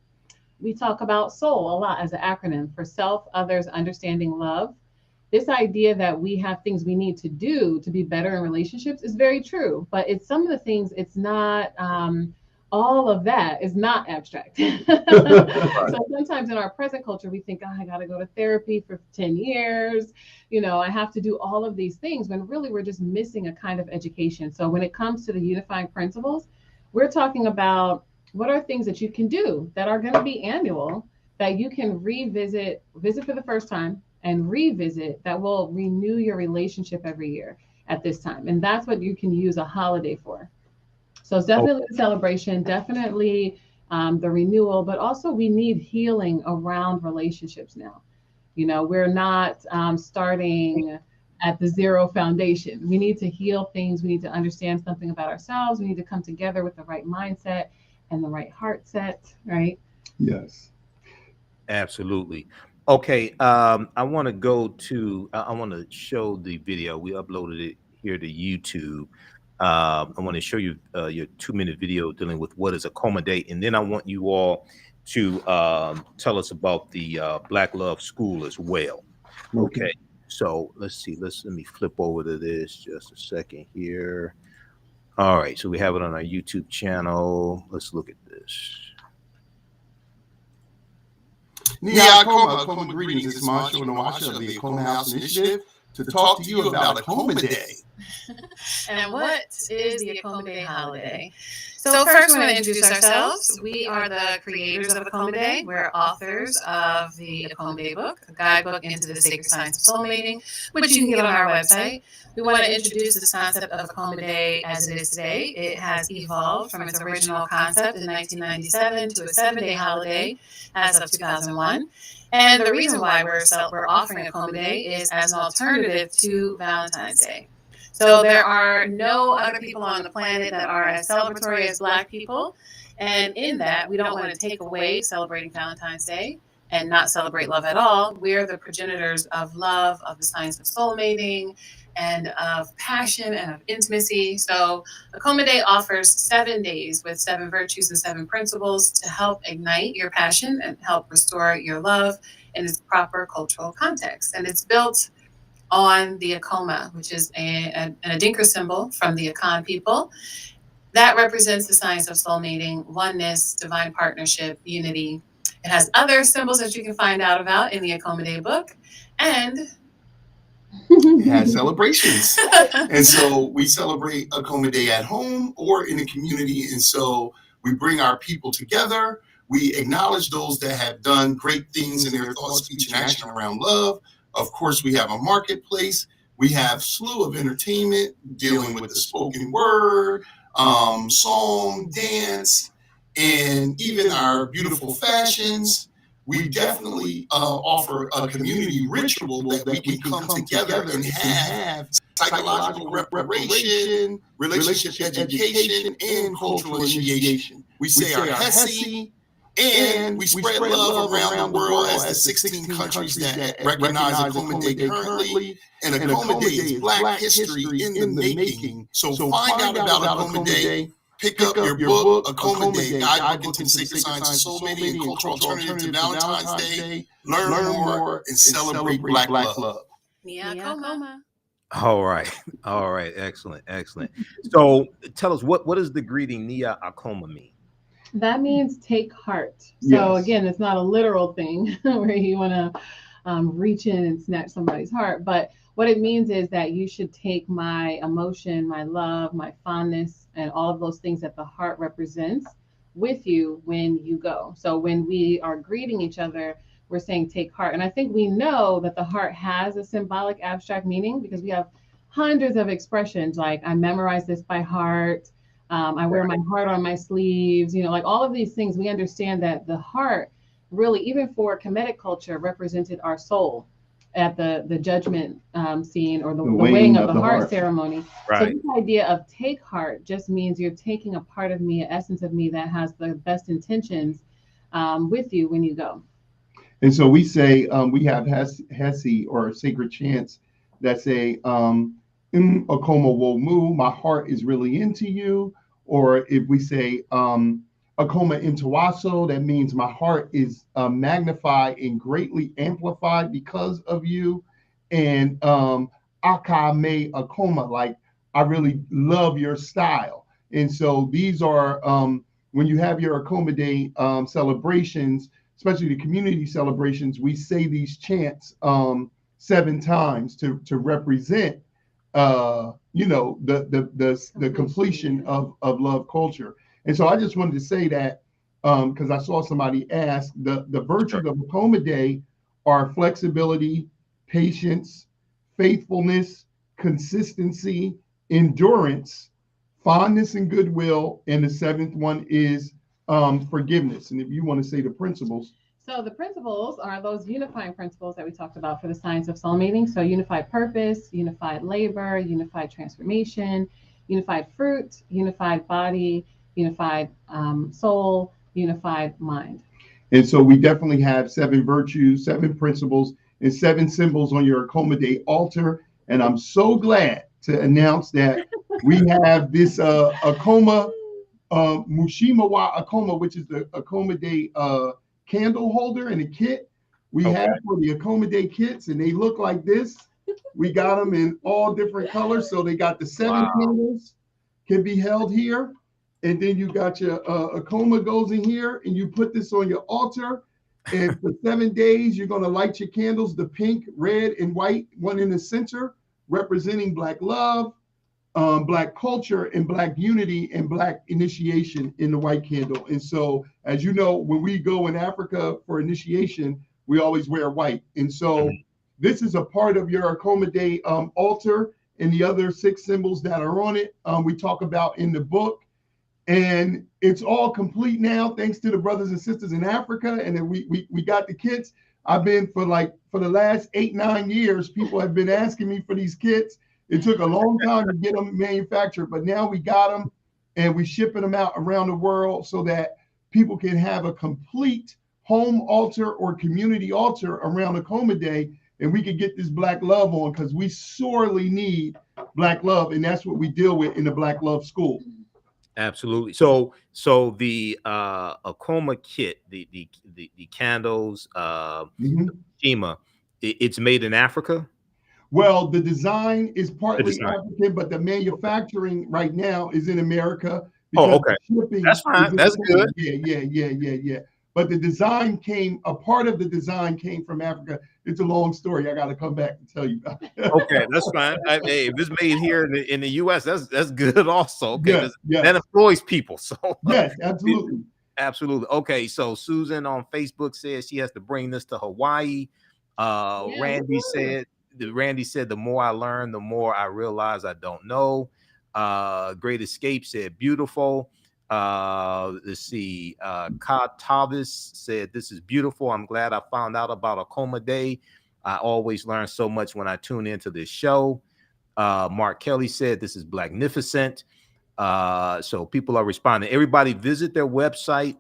we talk about soul a lot as an acronym for self, others, understanding, love. This idea that we have things we need to do to be better in relationships is very true, but it's some of the things, it's not all of that is not abstract. So sometimes in our present culture, we think, oh, I got to go to therapy for 10 years. You know, I have to do all of these things when really we're just missing a kind of education. So when it comes to the unifying principles, we're talking about what are things that you can do that are going to be annual, that you can visit for the first time and revisit, that will renew your relationship every year at this time. And that's what you can use a holiday for. So it's definitely the celebration, definitely the renewal, but also we need healing around relationships now. You know, we're not starting at the zero foundation. We need to heal things. We need to understand something about ourselves. We need to come together with the right mindset and the right heart set, right? Yes. Absolutely. Okay. I want to go to, I want to show the video. We uploaded it here to YouTube. I want to show you your 2-minute video dealing with what is Akoma Day. And then I want you all to tell us about the Black Love School as well. Okay. So let's see. Let me flip over to this just a second here. All right. So we have it on our YouTube channel. Let's look at this. Akoma, greetings. It's Montsho and Nwasha of the Akoma House Initiative to talk to you about Akoma Day. And what is the Akoma Day holiday? So first we want to introduce ourselves. We are the creators of Akoma Day. We're authors of the Akoma Day book, a guidebook into the sacred science of soulmating, which you can get on our website. We want to introduce this concept of Akoma Day as it is today. It has evolved from its original concept in 1997 to a 7-day holiday as of 2001. And the reason why we're offering Akoma Day is as an alternative to Valentine's Day. So there are no other people on the planet that are as celebratory as Black people. And in that, we don't want to take away celebrating Valentine's Day and not celebrate love at all. We're the progenitors of love, of the science of soulmating, and of passion and of intimacy. So Akoma Day offers 7 days with 7 virtues and 7 principles to help ignite your passion and help restore your love in its proper cultural context. And it's built on the Akoma, which is an Adinkra symbol from the Akan people. That represents the science of soulmating, oneness, divine partnership, unity. It has other symbols that you can find out about in the Akoma Day book. And it has celebrations. And so we celebrate Akoma Day at home or in the community. And so we bring our people together. We acknowledge those that have done great things in their thought, speech, and action around love. Of course, we have a marketplace. We have a slew of entertainment dealing with the spoken word, song, dance, and even our beautiful fashions. We definitely offer a community ritual that we can come together and have psychological reparation, relationship education, and cultural initiation. We say our Hesse, and we spread love around the world as the 16 countries that recognize Akoma Day currently. And Akoma Day is Black history in the making. So find out about Akoma Day. Pick up your book, Akoma Day, Guidebook into the Sacred Science of Soulmating and Cultural Alternative to Valentine's Day. Learn more and celebrate Black love. Akoma. All right. All right. Excellent. Excellent. So tell us, what does the greeting Nia Akoma mean? That means take heart. So again, it's not a literal thing where you want to reach in and snatch somebody's heart. But what it means is that you should take my emotion, my love, my fondness, and all of those things that the heart represents with you when you go. So when we are greeting each other, we're saying take heart. And I think we know that the heart has a symbolic abstract meaning because we have hundreds of expressions like I memorize this by heart. I wear my heart on my sleeves, you know, like all of these things. We understand that the heart really, even for Kemetic culture, represented our soul at the judgment scene or the weighing of the heart ceremony. Right. So this idea of take heart just means you're taking a part of me, an essence of me that has the best intentions with you when you go. And so we say, we have Hesi or sacred chants that say, Akoma wo mu, my heart is really into you. Or if we say, Akoma intawaso, that means my heart is magnified and greatly amplified because of you. And Akame Akoma, like I really love your style. And so these are, when you have your Akoma Day celebrations, especially the community celebrations, we say these chants 7 times to represent, the completion of love culture. And so I just wanted to say that because I saw somebody ask, the virtues of Akoma Day are flexibility, patience, faithfulness, consistency, endurance, fondness and goodwill, and the 7th one is forgiveness. And if you want to say the principles. So the principles are those unifying principles that we talked about for the science of soulmating. So unified purpose, unified labor, unified transformation, unified fruit, unified body, unified soul, unified mind. And so we definitely have 7 virtues, 7 principles, and 7 symbols on your Akoma Day altar. And I'm so glad to announce that we have this Akoma Mushimawa Akoma, which is the Akoma Day candle holder and a kit. We have for the Akoma Day kits, and they look like this. We got them in all different colors. So they got the 7 candles can be held here. And then you got your Akoma goes in here, and you put this on your altar. And for 7 days, you're going to light your candles, the pink, red, and white, one in the center, representing Black love, Black culture, and Black unity, and Black initiation in the white candle. And so, as you know, when we go in Africa for initiation, we always wear white. And so this is a part of your Akoma Day altar, and the other 6 symbols that are on it, we talk about in the book. And it's all complete now, thanks to the brothers and sisters in Africa. And then we got the kits. I've been for the last 8-9 years, people have been asking me for these kits. It took a long time to get them manufactured, but now we got them, and we're shipping them out around the world so that people can have a complete home altar or community altar around Akoma Day, and we can get this Black love on, because we sorely need Black love, and that's what we deal with in the Black Love School. Absolutely. So the Akoma kit, the candles, Shima, it's made in Africa. Well, the design is partly African, but the manufacturing right now is in America. Oh, okay. That's fine. That's good. Yeah. But the design a part of the design came from Africa. It's a long story. I got to come back and tell you about it. Okay, that's fine. Hey, if it's made here in the U.S., that's good also. Okay, that employs people. So yes, absolutely. Absolutely. Okay, so Susan on Facebook says she has to bring this to Hawaii. Randy said, the more I learn, the more I realize I don't know. Great Escape said, beautiful. Let's see. Ka Tavis said, this is beautiful. I'm glad I found out about Akoma Day. I always learn so much when I tune into this show. Mark Kelly said, this is Blacknificent. So people are responding. Everybody visit their website,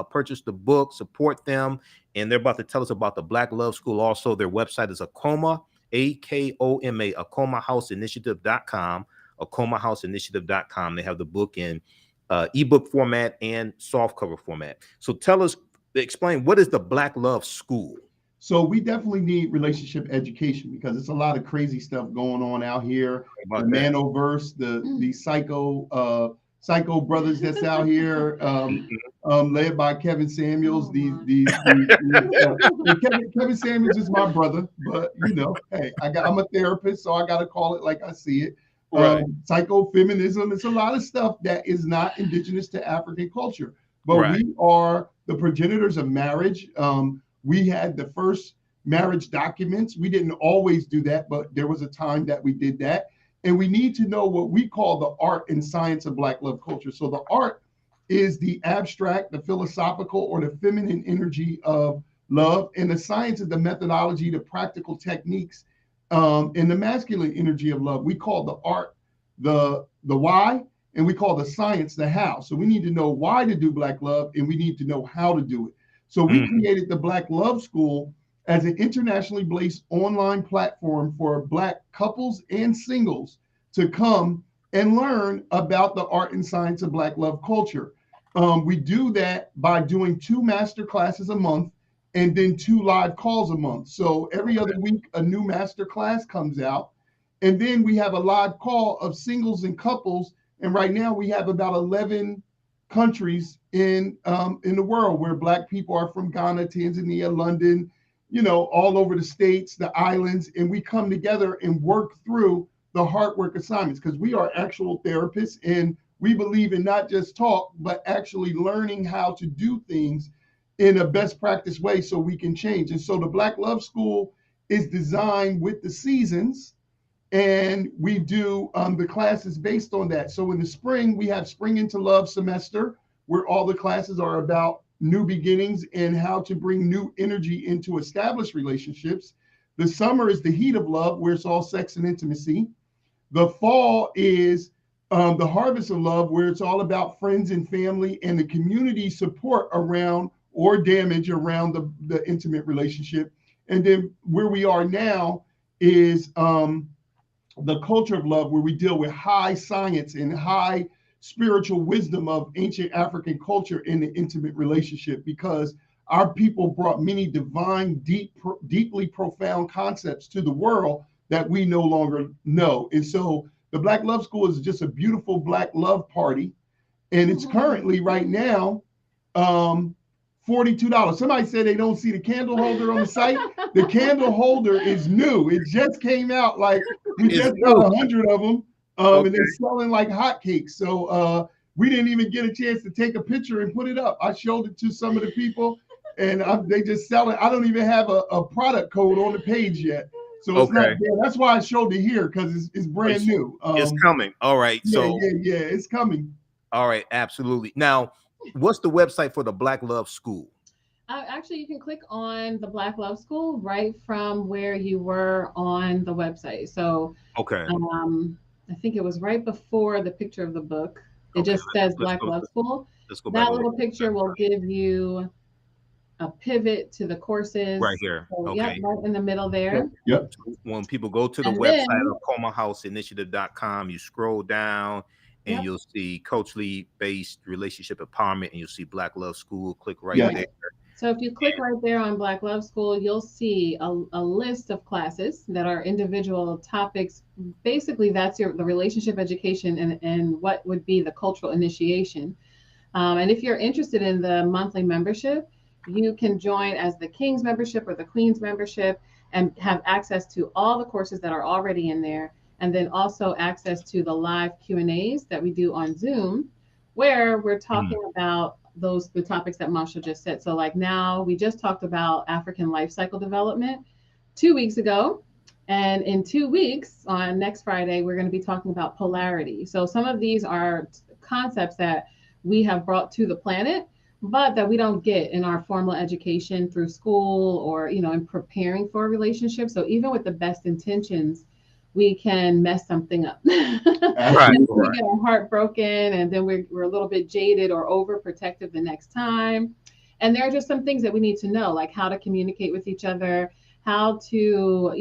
purchase the book, support them. And they're about to tell us about the Black Love School. Also, their website is Akoma, AKOMA, AkomaHouseInitiative.com, AkomaHouseInitiative.com. They have the book in ebook format and softcover format. So explain, what is the Black Love School? So we definitely need relationship education, because it's a lot of crazy stuff going on out here. The Manoverse, the psycho brothers that's out here, led by Kevin Samuels. Kevin Samuels is my brother, but hey, I'm a therapist, so I got to call it like I see it. Psychofeminism. It's a lot of stuff that is not indigenous to African culture, but we are the progenitors of marriage. We had the first marriage documents. We didn't always do that, but there was a time that we did that. And we need to know what we call the art and science of Black love culture. So the art is the abstract, the philosophical, or the feminine energy of love. And the science is the methodology, the practical techniques, and the masculine energy of love. We call the art the why, and we call the science the how. So we need to know why to do Black love, and we need to know how to do it. So we created the Black Love School as an internationally based online platform for Black couples and singles to come and learn about the art and science of Black love culture. We do that by doing 2 master classes a month and then 2 live calls a month. So every other week, a new master class comes out. And then we have a live call of singles and couples. And right now we have about 11 countries in the world where Black people are from: Ghana, Tanzania, London, all over the states, the islands. And we come together and work through the hard work assignments, because we are actual therapists and we believe in not just talk, but actually learning how to do things in a best practice way so we can change. And so the Black Love School is designed with the seasons, and we do the classes based on that. So in the spring, we have Spring into Love semester, where all the classes are about new beginnings and how to bring new energy into established relationships. The summer is the Heat of Love, where it's all sex and intimacy. The fall is the Harvest of Love, where it's all about friends and family and the community support around or damage around the intimate relationship. And then where we are now is the Culture of Love, where we deal with high science and high spiritual wisdom of ancient African culture in the intimate relationship, because our people brought many divine, deeply profound concepts to the world that we no longer know. And so the Black Love School is just a beautiful Black love party. And it's currently right now $42. Somebody said they don't see the candle holder on the site. The candle holder is new. It just came out. Like, we just got 100 of them, and they're selling like hotcakes. So we didn't even get a chance to take a picture and put it up. I showed it to some of the people, and they just sell it. I don't even have a product code on the page yet. So it's not there. That's why I showed it here, because it's brand new. It's coming. All right. Yeah, it's coming. All right, absolutely. Now, what's the website for the Black Love School? Actually, you can click on the Black Love School right from where you were on the website. So, I think it was right before the picture of the book. It just says Black Love School. That little picture will give you a pivot to the courses right here. So, right in the middle there. Yep. When people go to the website of AkomaHouseInitiative.com, you scroll down and you'll see culturally based relationship empowerment, and you'll see Black Love School. Click right there. So if you click right there on Black Love School, you'll see a list of classes that are individual topics. Basically, that's the relationship education and what would be the cultural initiation. And if you're interested in the monthly membership, you can join as the King's membership or the Queen's membership and have access to all the courses that are already in there. And then also access to the live Q&As that we do on Zoom, where we're talking about the topics that Montsho just said. So like now we just talked about African life cycle development 2 weeks ago. And in 2 weeks, on next Friday, we're going to be talking about polarity. So some of these are concepts that we have brought to the planet, but that we don't get in our formal education through school or, in preparing for a relationship. So even with the best intentions, we can mess something up. Right. We get our heart broken, and then we're a little bit jaded or overprotective the next time. And there are just some things that we need to know, like how to communicate with each other, how to,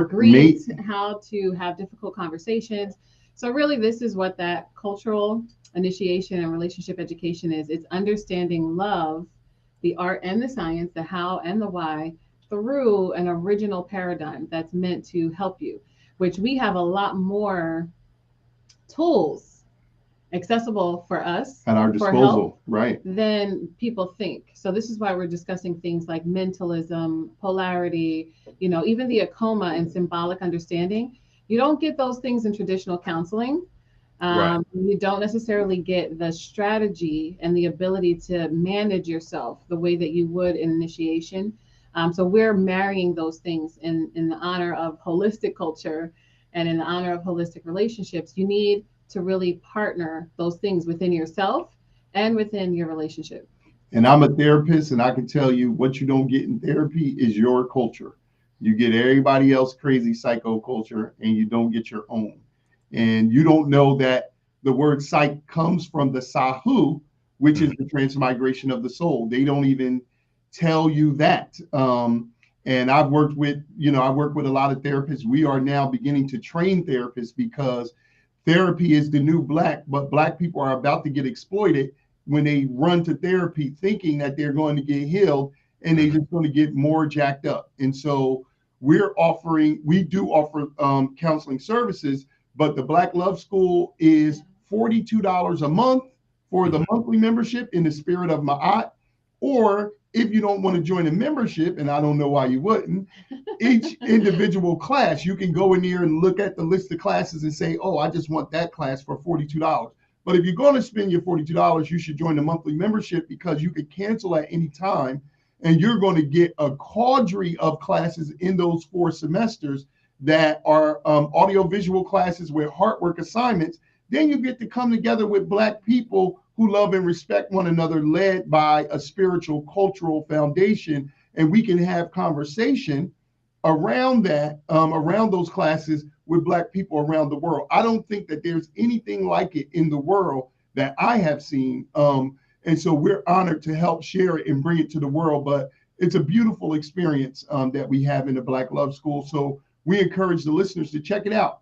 greet, how to have difficult conversations. So really, this is what that cultural initiation and relationship education is. It's understanding love, the art and the science, the how and the why, through an original paradigm that's meant to help you, which we have a lot more tools accessible for us at our disposal, right, than people think. So this is why we're discussing things like mentalism, polarity, even the Akoma and symbolic understanding. You don't get those things in traditional counseling. You don't necessarily get the strategy and the ability to manage yourself the way that you would in initiation. So we're marrying those things in the honor of holistic culture and in the honor of holistic relationships. You need to really partner those things within yourself and within your relationship. And I'm a therapist, and I can tell you what you don't get in therapy is your culture. You get everybody else crazy psycho culture, and you don't get your own. And you don't know that the word psych comes from the Sahu, which is the transmigration of the soul. They don't even tell you that. And I've worked with, I work with a lot of therapists. We are now beginning to train therapists because therapy is the new black, but black people are about to get exploited when they run to therapy thinking that they're going to get healed, and they're just going to get more jacked up. And so we do offer counseling services, but the Black Love School is $42 a month for the monthly membership in the spirit of Ma'at. Or if you don't want to join a membership, and I don't know why you wouldn't, each individual class, you can go in there and look at the list of classes and say, oh, I just want that class for $42. But if you're going to spend your $42, you should join the monthly membership, because you could cancel at any time, and you're going to get a cadre of classes in those 4 semesters that are audiovisual classes with heart work assignments. Then you get to come together with Black people who love and respect one another, led by a spiritual, cultural foundation. And we can have conversation around that, around those classes with Black people around the world. I don't think that there's anything like it in the world that I have seen. And so we're honored to help share it and bring it to the world. But it's a beautiful experience that we have in the Black Love School. So we encourage the listeners to check it out.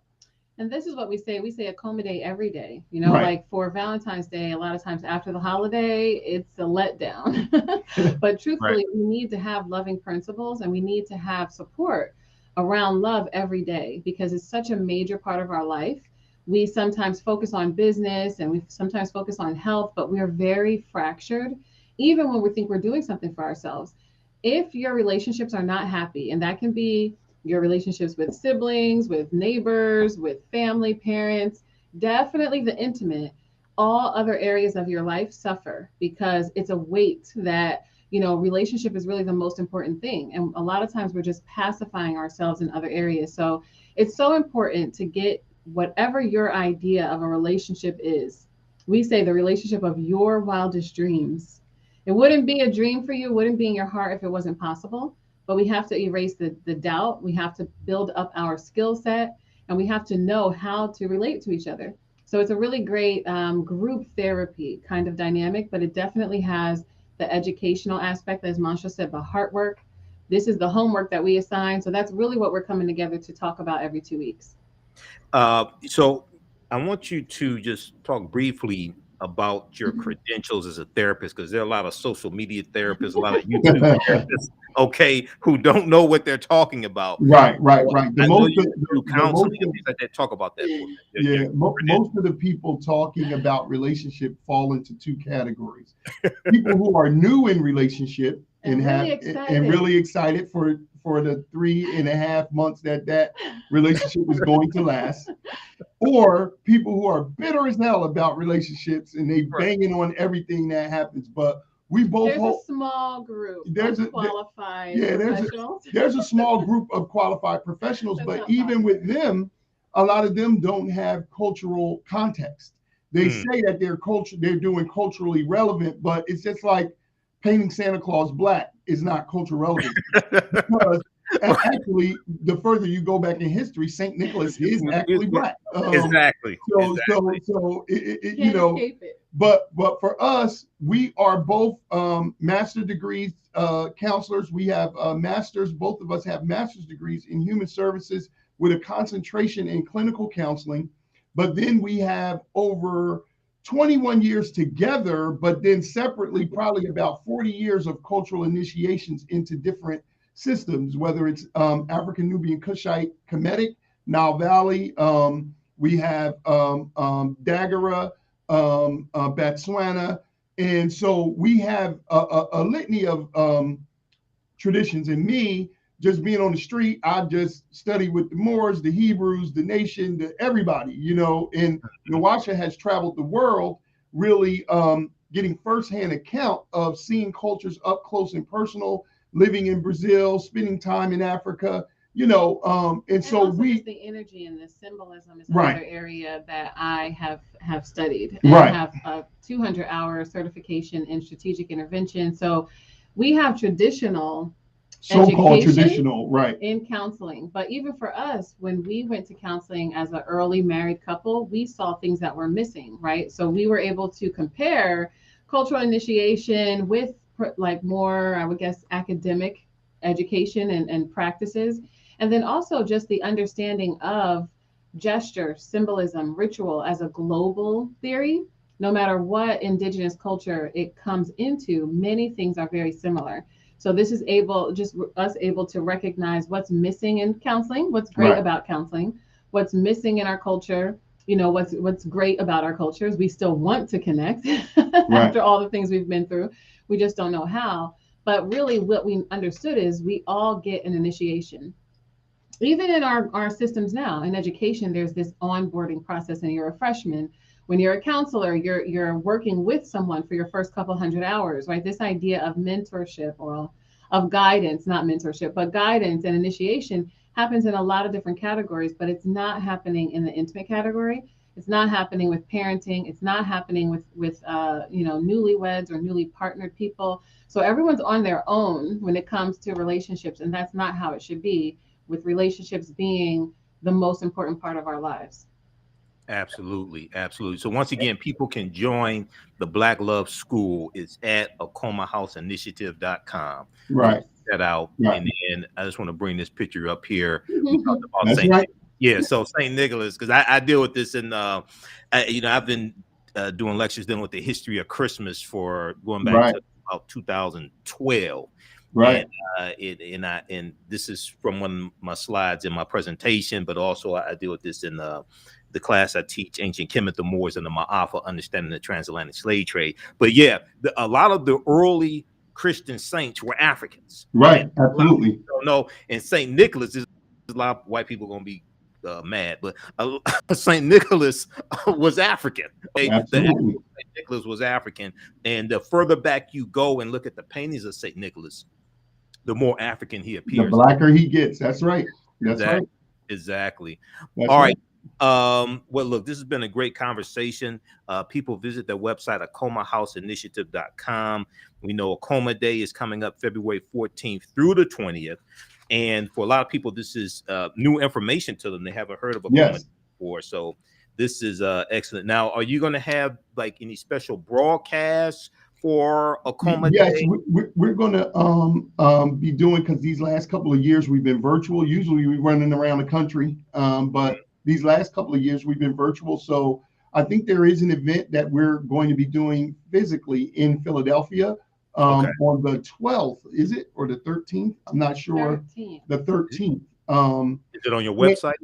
And this is what we say. We say Akoma Day every day. Like for Valentine's Day, a lot of times after the holiday, it's a letdown. But truthfully, we need to have loving principles, and we need to have support around love every day, because it's such a major part of our life. We sometimes focus on business, and we sometimes focus on health, but we are very fractured, even when we think we're doing something for ourselves. If your relationships are not happy, and that can be your relationships with siblings, with neighbors, with family, parents, definitely the intimate, all other areas of your life suffer, because it's a weight that, relationship is really the most important thing. And a lot of times we're just pacifying ourselves in other areas. So it's so important to get whatever your idea of a relationship is. We say the relationship of your wildest dreams. It wouldn't be a dream for you, it wouldn't be in your heart if it wasn't possible. But we have to erase the doubt. We have to build up our skill set, and we have to know how to relate to each other. So it's a really great group therapy kind of dynamic, but it definitely has the educational aspect, as Montsho said, the heart work. This is the homework that we assign. So that's really what we're coming together to talk about every 2 weeks. So I want you to just talk briefly about your credentials as a therapist, because there are a lot of social media therapists, a lot of YouTube therapists, who don't know what they're talking about. Right. Talk about that. Most of the people talking about relationship fall into 2 categories. People who are new in relationship and really excited for the 3.5 months that relationship is going to last, or people who are bitter as hell about relationships and they banging on everything that happens. But we both there's a small group of qualified professionals. There's a small group of qualified professionals, but even with them, a lot of them don't have cultural context. They say that they're doing culturally relevant, but it's just like painting Santa Claus black is not cultural relevant. Because actually, the further you go back in history, Saint Nicholas is actually black. Exactly. But for us, we are both master degrees counselors. We have masters. Both of us have master's degrees in human services with a concentration in clinical counseling. But then we have over 21 years together, but then separately, probably about 40 years of cultural initiations into different systems, whether it's African Nubian Kushite Kemetic, Nile Valley, we have Dagara, Botswana. And so we have a litany of traditions. And me, just being on the street, I just study with the Moors, the Hebrews, the nation, everybody, and Nwasha has traveled the world, really getting firsthand account of seeing cultures up close and personal, living in Brazil, spending time in Africa, and so the energy and the symbolism is another area that I have studied. And I have a 200-hour certification in strategic intervention. So we have so-called traditional, in counseling. But even for us, when we went to counseling as an early married couple, we saw things that were missing, right? So we were able to compare cultural initiation with like more, I would guess, academic education and practices. And then also just the understanding of gesture, symbolism, ritual as a global theory. No matter what indigenous culture it comes into, many things are very similar. So this is us able to recognize what's missing in counseling, what's great about counseling, what's missing in our culture. You know, what's great about our cultures. We still want to connect after all the things we've been through. We just don't know how. But really what we understood is we all get an initiation. Even in our systems now in education, there's this onboarding process, and you're a freshman. When you're a counselor, you're working with someone for your first couple hundred hours, right? This idea of mentorship or of guidance, not mentorship, but guidance and initiation happens in a lot of different categories, but it's not happening in the intimate category. It's not happening with parenting. It's not happening with newlyweds or newly partnered people. So everyone's on their own when it comes to relationships, and that's not how it should be, with relationships being the most important part of our lives. Absolutely. Absolutely. So once again, people can join the Black Love School. It's at akomahouseinitiative.com. Right. That out. Right. And then I just want to bring this picture up here. We talked about That's right. Yeah, so St. Nicholas, because I deal with this in, I've been doing lectures dealing with the history of Christmas for going back to about 2012. Right. And this is from one of my slides in my presentation, but also I deal with this in the class I teach, Ancient Kemet, the Moors, and the Ma'afa, Understanding the Transatlantic Slave Trade. But yeah, a lot of the early Christian saints were Africans. Right, absolutely. No, and St. Nicholas is a lot of white people going to be mad, but St. Nicholas was African. Absolutely. St. Nicholas was African. And the further back you go and look at the paintings of St. Nicholas, the more African he appears. The blacker he gets. That's right. That's right. Exactly. That's all right. Well, look, this has been a great conversation. People visit their website, akomahouseinitiative.com. We know Akoma Day is coming up February 14th through the 20th. And for a lot of people, this is new information to them. They haven't heard of Akoma Day before. So this is excellent. Now, are you going to have like any special broadcasts for Akoma Day? Yes, we're going to be doing, because these last couple of years we've been virtual. Usually we're running around the country, but these last couple of years we've been virtual. So I think there is an event that we're going to be doing physically in Philadelphia on the 12th, is it, or the 13th? I'm not sure. 13th. The 13th. Is it on your website?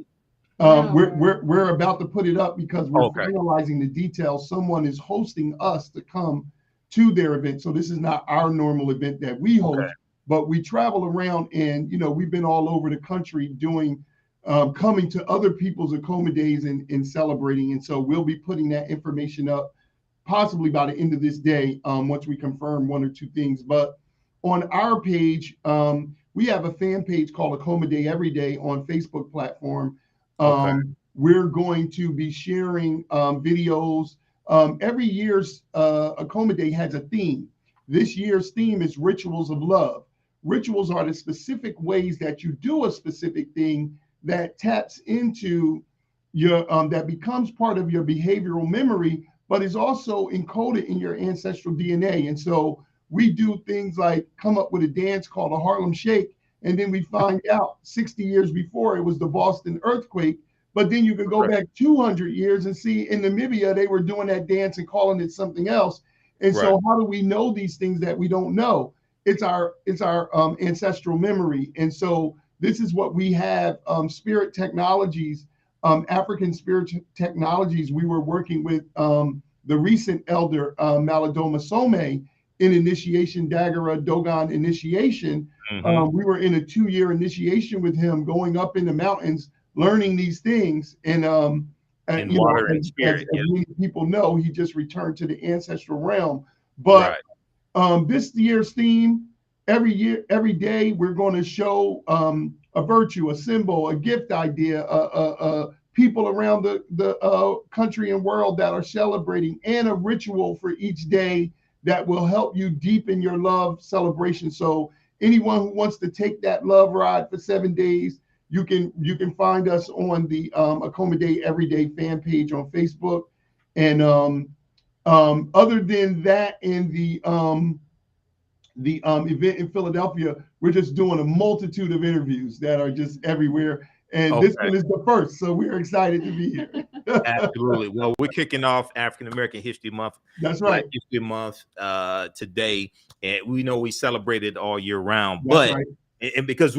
We're about to put it up because we're finalizing the details. Someone is hosting us to come to their event. So this is not our normal event that we host, but we travel around, and we've been all over the country doing coming to other people's Akoma Days and celebrating. And so we'll be putting that information up possibly by the end of this day, once we confirm one or two things. But on our page, we have a fan page called Akoma Day Every Day on Facebook platform. We're going to be sharing videos. Every year's Akoma Day has a theme. This year's theme is Rituals of Love. Rituals are the specific ways that you do a specific thing that taps into your, that becomes part of your behavioral memory, but is also encoded in your ancestral DNA. And so we do things like come up with a dance called a Harlem Shake, and then we find out 60 years before it was the Boston earthquake. But then you can go back 200 years and see in Namibia, they were doing that dance and calling it something else. And so how do we know these things that we don't know? It's our ancestral memory. And so this is what we have, spirit technologies, African spirit technologies. We were working with the recent elder, Maladoma Some, in initiation, Dagara Dogon initiation. We were in a 2-year initiation with him, going up in the mountains, learning these things. And water and spirit. As many people know, he just returned to the ancestral realm. But this year's theme, every day, we're going to show a virtue, a symbol, a gift idea, people around the country and world that are celebrating, and a ritual for each day that will help you deepen your love celebration. So anyone who wants to take that love ride for 7 days, you can find us on the Akoma Day Everyday fan page on Facebook. And Other than that, in the event in Philadelphia, we're just doing a multitude of interviews that are just everywhere. And this one is the first, so we're excited to be here. Absolutely. Well, we're kicking off African American History Month. That's Black right. History Month today, and we know we celebrate it all year round. That's But right. and because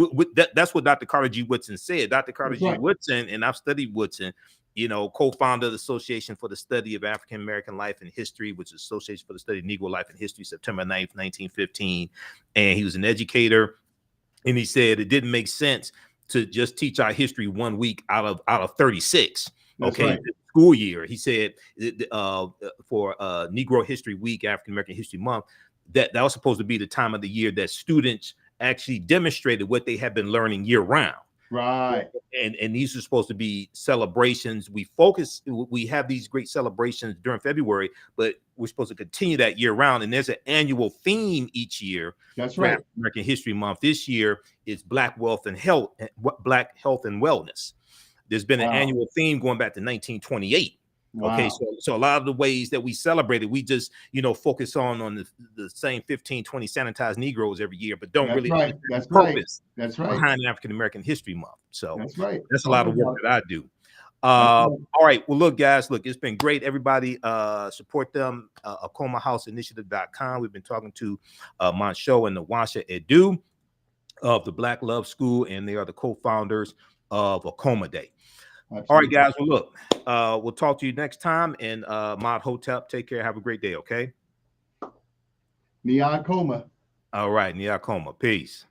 that's what Dr. Carter G. Woodson said. Dr. Carter G. Woodson, and I've studied Woodson, you know, co-founder of the Association for the Study of African American Life and History, which is Association for the Study of Negro Life and History, September 9th, 1915. And he was an educator, and he said it didn't make sense to just teach our history 1 week out of 36. That's okay, right. School year. He said for Negro History Week, African American History Month, that was supposed to be the time of the year that students actually demonstrated what they have been learning year round. Right. And these are supposed to be celebrations. We have these great celebrations during February, but we're supposed to continue that year round. And there's an annual theme each year. That's right. American History Month this year is Black Health and Wellness. There's been an annual theme going back to 1928. Wow. Okay, so a lot of the ways that we celebrate it, we just, focus on the same 15, 20 sanitized Negroes every year, but don't really understand the purpose behind African American History Month. So that's a lot of work that I do. All right. Well, look, guys, it's been great. Everybody support them. AkomaHouseInitiative.com. We've been talking to Montsho and Nwasha Edu of the Black Love School, and they are the co-founders of Akoma Day. Absolutely. All right, guys. Well, look, we'll talk to you next time. And Imhotep, take care. Have a great day. Okay. Akoma. All right, Akoma. Peace.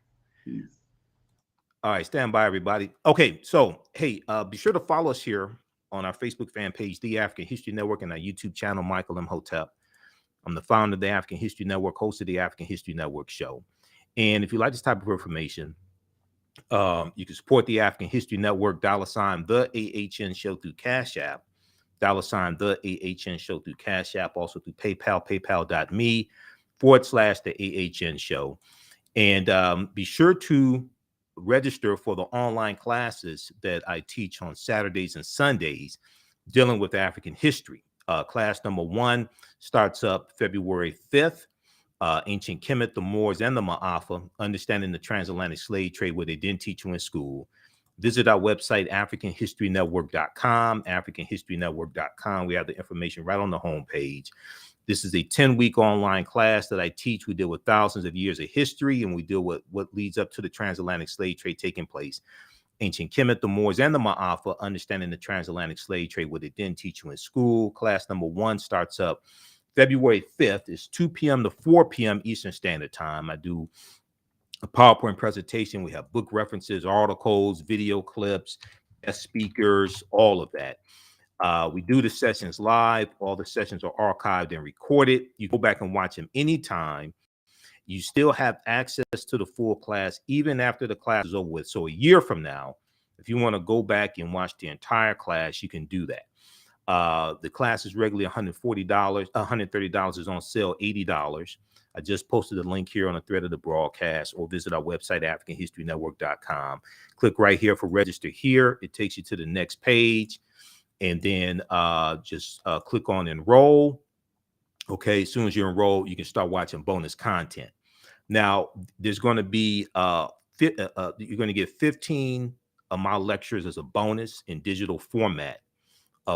All right, stand by, everybody. Okay, so hey, be sure to follow us here on our Facebook fan page, The African History Network, and our YouTube channel, Michael Imhotep. I'm the founder of the African History Network, host of the African History Network show. And if you like this type of information, you can support the African History Network, $ the AHN show through Cash App, $ the AHN show through Cash App, also through PayPal, paypal.me/the AHN show. And be sure to register for the online classes that I teach on Saturdays and Sundays dealing with African history. Class number 1 starts up February 5th. Ancient Kemet, the Moors, and the Ma'afa, understanding the transatlantic slave trade, where they didn't teach you in school. Visit our website, AfricanHistoryNetwork.com, AfricanHistoryNetwork.com. We have the information right on the homepage. This is a 10-week online class that I teach. We deal with thousands of years of history, and we deal with what leads up to the transatlantic slave trade taking place. Ancient Kemet, the Moors, and the Ma'afa, understanding the transatlantic slave trade, where they didn't teach you in school. Class number 1 starts up February 5th. Is 2 p.m. to 4 p.m. Eastern Standard Time. I do a PowerPoint presentation. We have book references, articles, video clips, guest speakers, all of that. We do the sessions live. All the sessions are archived and recorded. You go back and watch them anytime. You still have access to the full class even after the class is over with. So a year from now, if you want to go back and watch the entire class, you can do that. The class is regularly $140. $130 is on sale, $80. I just posted a link here on the thread of the broadcast, or visit our website, AfricanHistoryNetwork.com. Click right here for register here. It takes you to the next page, and then just click on enroll. Okay, as soon as you enroll, you can start watching bonus content. Now, there's going to be you're going to get 15 of my lectures as a bonus in digital format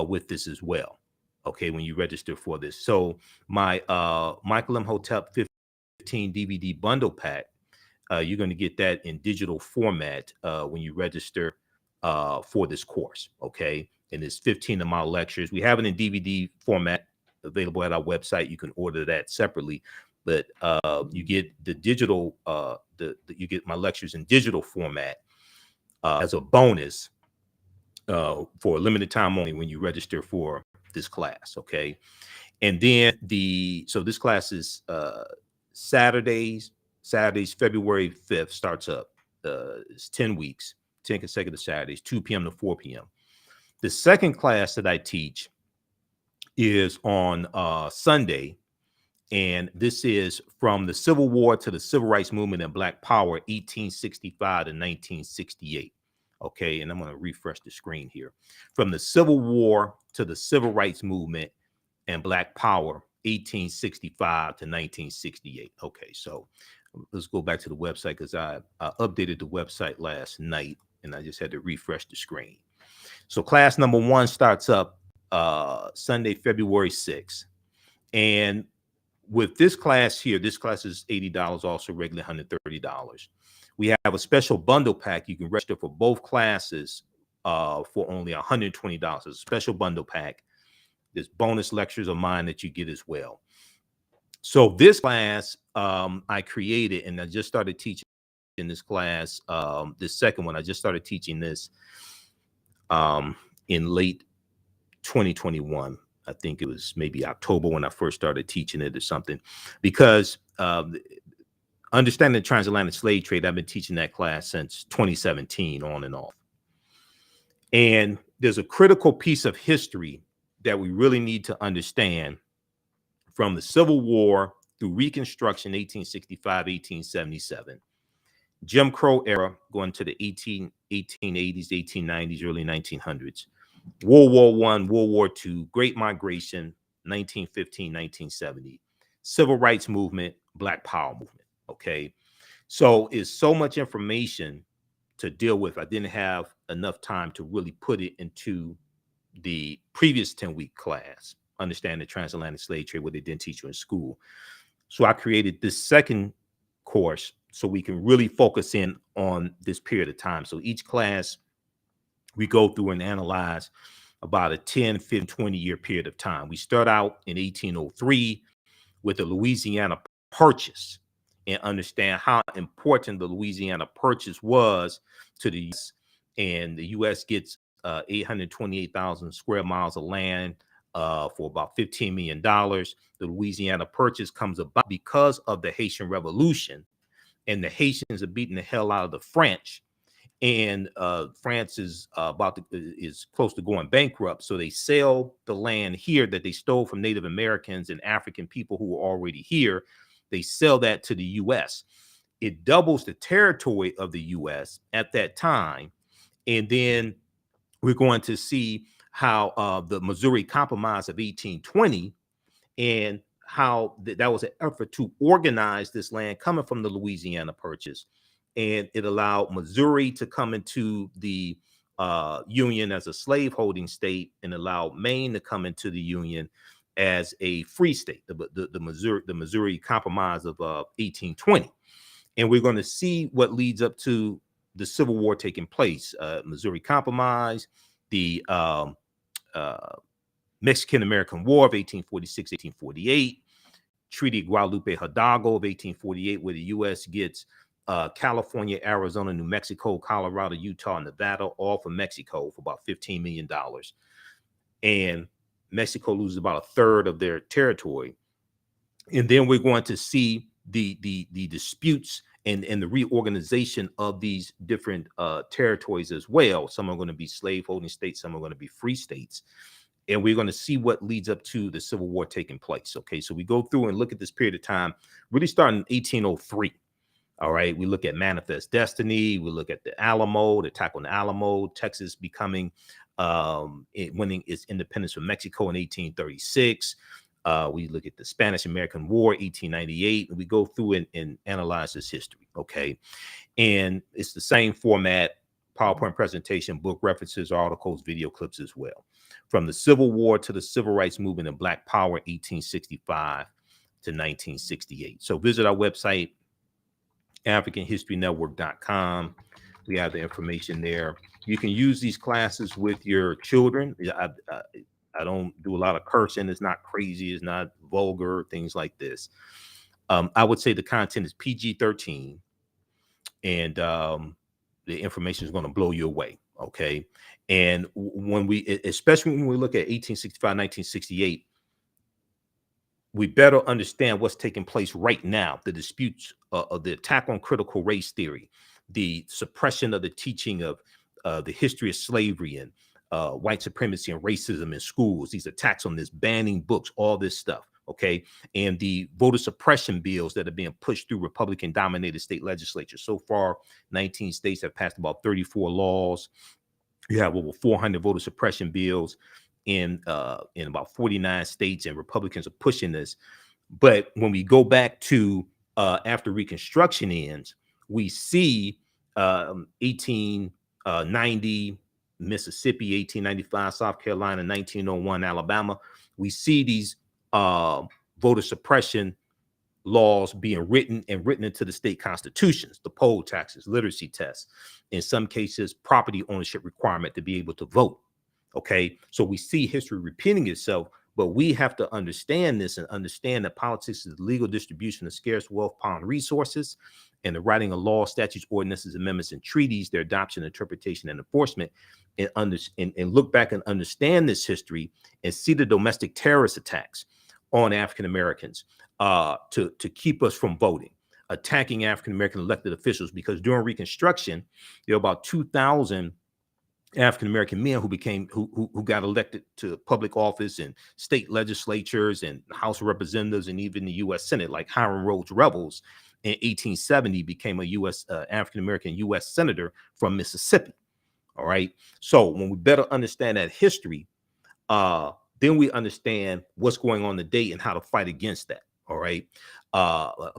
with this as well. Okay, when you register for this. So my Michael Imhotep 15 DVD bundle pack, you're going to get that in digital format when you register for this course. Okay, and it's 15 of my lectures. We have it in DVD format available at our website. You can order that separately, but you get the digital, you get my lectures in digital format as a bonus for a limited time only when you register for this class. Okay, and then so this class is Saturdays, February 5th starts up. It's 10 weeks, 10 consecutive Saturdays, 2 p.m. to 4 p.m. The second class that I teach is on Sunday, and this is from the Civil War to the Civil Rights Movement and Black Power, 1865 to 1968. Okay, and I'm going to refresh the screen here. From the Civil War to the Civil Rights Movement and Black Power, 1865 to 1968. Okay, so let's go back to the website because I updated the website last night and I just had to refresh the screen. So class number 1 starts up Sunday, February 6th. And with this class here, this class is $80, also regularly $130. We have a special bundle pack. You can register for both classes for only $120. It's a special bundle pack. There's bonus lectures of mine that you get as well. So this class I created, and I just started teaching in this class. This second one, I just started teaching this in late 2021. I think it was maybe October when I first started teaching it or something, because understanding the transatlantic slave trade, I've been teaching that class since 2017 on and off. And there's a critical piece of history that we really need to understand from the Civil War through Reconstruction, 1865, 1877, Jim Crow era, going to the 1880s, 1890s, early 1900s, World War I, World War II, Great Migration, 1915, 1970, Civil Rights Movement, Black Power Movement. Okay, so it's so much information to deal with. I didn't have enough time to really put it into the previous 10-week class, Understand the Transatlantic Slave Trade, what they didn't teach you in school. So I created this second course so we can really focus in on this period of time. So each class, we go through and analyze about a 10, 15, 20-year period of time. We start out in 1803 with the Louisiana Purchase and understand how important the Louisiana Purchase was to the U.S. And the U.S. gets 828,000 square miles of land for about $15 million. The Louisiana Purchase comes about because of the Haitian Revolution, and the Haitians are beating the hell out of the French. And France is is close to going bankrupt, so they sell the land here that they stole from Native Americans and African people who were already here. They sell that to the U.S. It doubles the territory of the U.S. at that time, and then we're going to see how the Missouri Compromise of 1820 and how that was an effort to organize this land coming from the Louisiana Purchase. And it allowed Missouri to come into the Union as a slaveholding state and allowed Maine to come into the Union as a free state, the Missouri Compromise of 1820. And we're going to see what leads up to the Civil War taking place. Missouri Compromise, the Mexican-American War of 1846-1848, Treaty of Guadalupe Hidalgo of 1848, where the U.S. gets California, Arizona, New Mexico, Colorado, Utah, and Nevada, all from Mexico for about $15 million. And Mexico loses about a third of their territory. And then we're going to see the disputes and the reorganization of these different territories as well. Some are going to be slaveholding states, some are going to be free states. And we're going to see what leads up to the Civil War taking place. Okay, so we go through and look at this period of time, really starting in 1803. All right, we look at Manifest Destiny. We look at the Alamo, the attack on the Alamo, Texas becoming winning its independence from Mexico in 1836. We look at the Spanish-American War, 1898, and we go through and analyze this history. Okay, and it's the same format: PowerPoint presentation, book references, articles, video clips as well. From the Civil War to the Civil Rights Movement and Black Power, 1865 to 1968. So visit our website, AfricanHistoryNetwork.com. We have the information there. You can use these classes with your children. I don't do a lot of cursing. It's not crazy. It's not vulgar, things like this. I would say the content is PG-13, and the information is going to blow you away. Okay. And when especially when we look at 1865, 1968, we better understand what's taking place right now. The disputes of the attack on critical race theory, the suppression of the teaching of the history of slavery and white supremacy and racism in schools, these attacks on this, banning books, all this stuff. Okay. And the voter suppression bills that are being pushed through Republican dominated state legislatures. So far, 19 states have passed about 34 laws. You have over 400 voter suppression bills. in about 49 states, and Republicans are pushing this. But when we go back to after Reconstruction ends, we see 1890 Mississippi, 1895 South Carolina, 1901 Alabama. We see these voter suppression laws being written into the state constitutions, the poll taxes, literacy tests, in some cases, property ownership requirement to be able to vote. Okay, so we see history repeating itself, but we have to understand this and understand that politics is the legal distribution of scarce wealth upon resources, and the writing of laws, statutes, ordinances, amendments, and treaties, their adoption, interpretation, and enforcement, and look back and understand this history and see the domestic terrorist attacks on African Americans to keep us from voting, attacking African American elected officials, because during Reconstruction, there were about 2,000 African American men who got elected to public office and state legislatures and House of Representatives and even the U.S. Senate, like Hiram Rhodes Rebels in 1870 became a U.S. African American U.S. senator from Mississippi. All right. So when we better understand that history, then we understand what's going on today and how to fight against that. All right.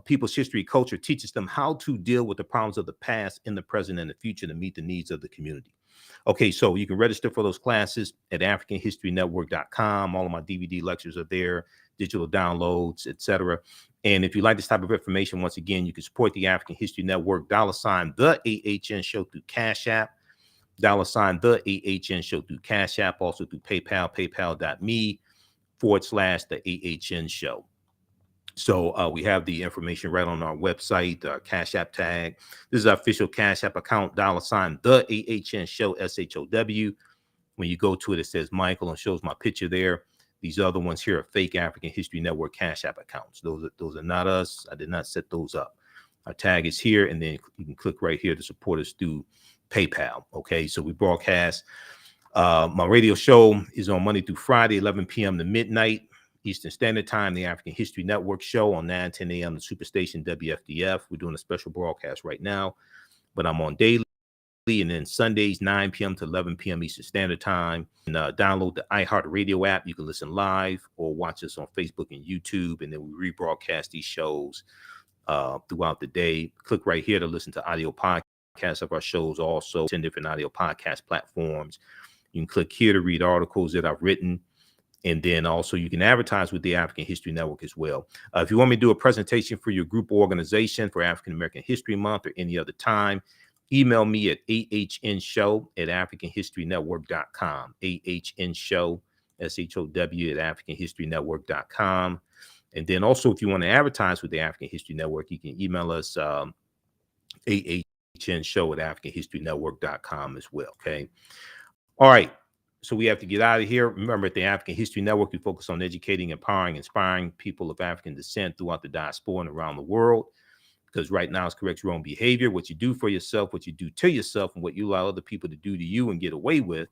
People's history culture teaches them how to deal with the problems of the past, in the present, and the future to meet the needs of the community. Okay, so you can register for those classes at AfricanHistoryNetwork.com. All of my DVD lectures are there, digital downloads, etc. And if you like this type of information, once again, you can support the African History Network, $ the AHN show through Cash App, $ the AHN show through Cash App, also through PayPal, paypal.me /the AHN show. So we have the information right on our website, Cash App tag. This is our official Cash App account, $ the AHN show, SHOW. When you go to it, it says Michael and shows my picture there. These other ones here are fake African History Network Cash App accounts. Those are not us. I did not set those up. Our tag is here, and then you can click right here to support us through PayPal. Okay, so we broadcast. My radio show is on Monday through Friday, 11 p.m. to midnight Eastern Standard Time, the African History Network show on 9:10 a.m. the Superstation WFDF. We're doing a special broadcast right now, but I'm on daily, and then Sundays 9 p.m. to 11 p.m. Eastern Standard Time. And download the iHeartRadio app. You can listen live or watch us on Facebook and YouTube, and then we rebroadcast these shows throughout the day. Click right here to listen to audio podcasts of our shows, also 10 different audio podcast platforms. You can click here to read articles that I've written. And then also you can advertise with the African History Network as well. If you want me to do a presentation for your group or organization for African American History Month or any other time, email me at ahnshow@africanhistorynetwork.com. ahnshow, SHOW, @africanhistorynetwork.com. And then also, if you want to advertise with the African History Network, you can email us ahnshow@africanhistorynetwork.com as well. Okay. All right. So we have to get out of here. Remember, at the African History Network, we focus on educating, empowering, inspiring people of African descent throughout the diaspora and around the world. Because right now, it's correct your own behavior. What you do for yourself, what you do to yourself, and what you allow other people to do to you and get away with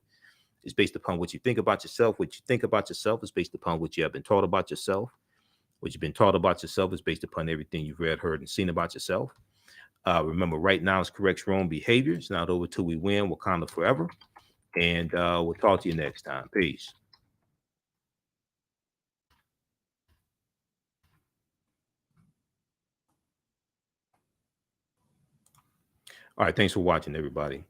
is based upon what you think about yourself. What you think about yourself is based upon what you have been taught about yourself. What you've been taught about yourself is based upon everything you've read, heard, and seen about yourself. Remember, right now, it's correct your own behavior. It's not over till we win. Wakanda forever. And we'll talk to you next time. Peace. All right. Thanks for watching, everybody.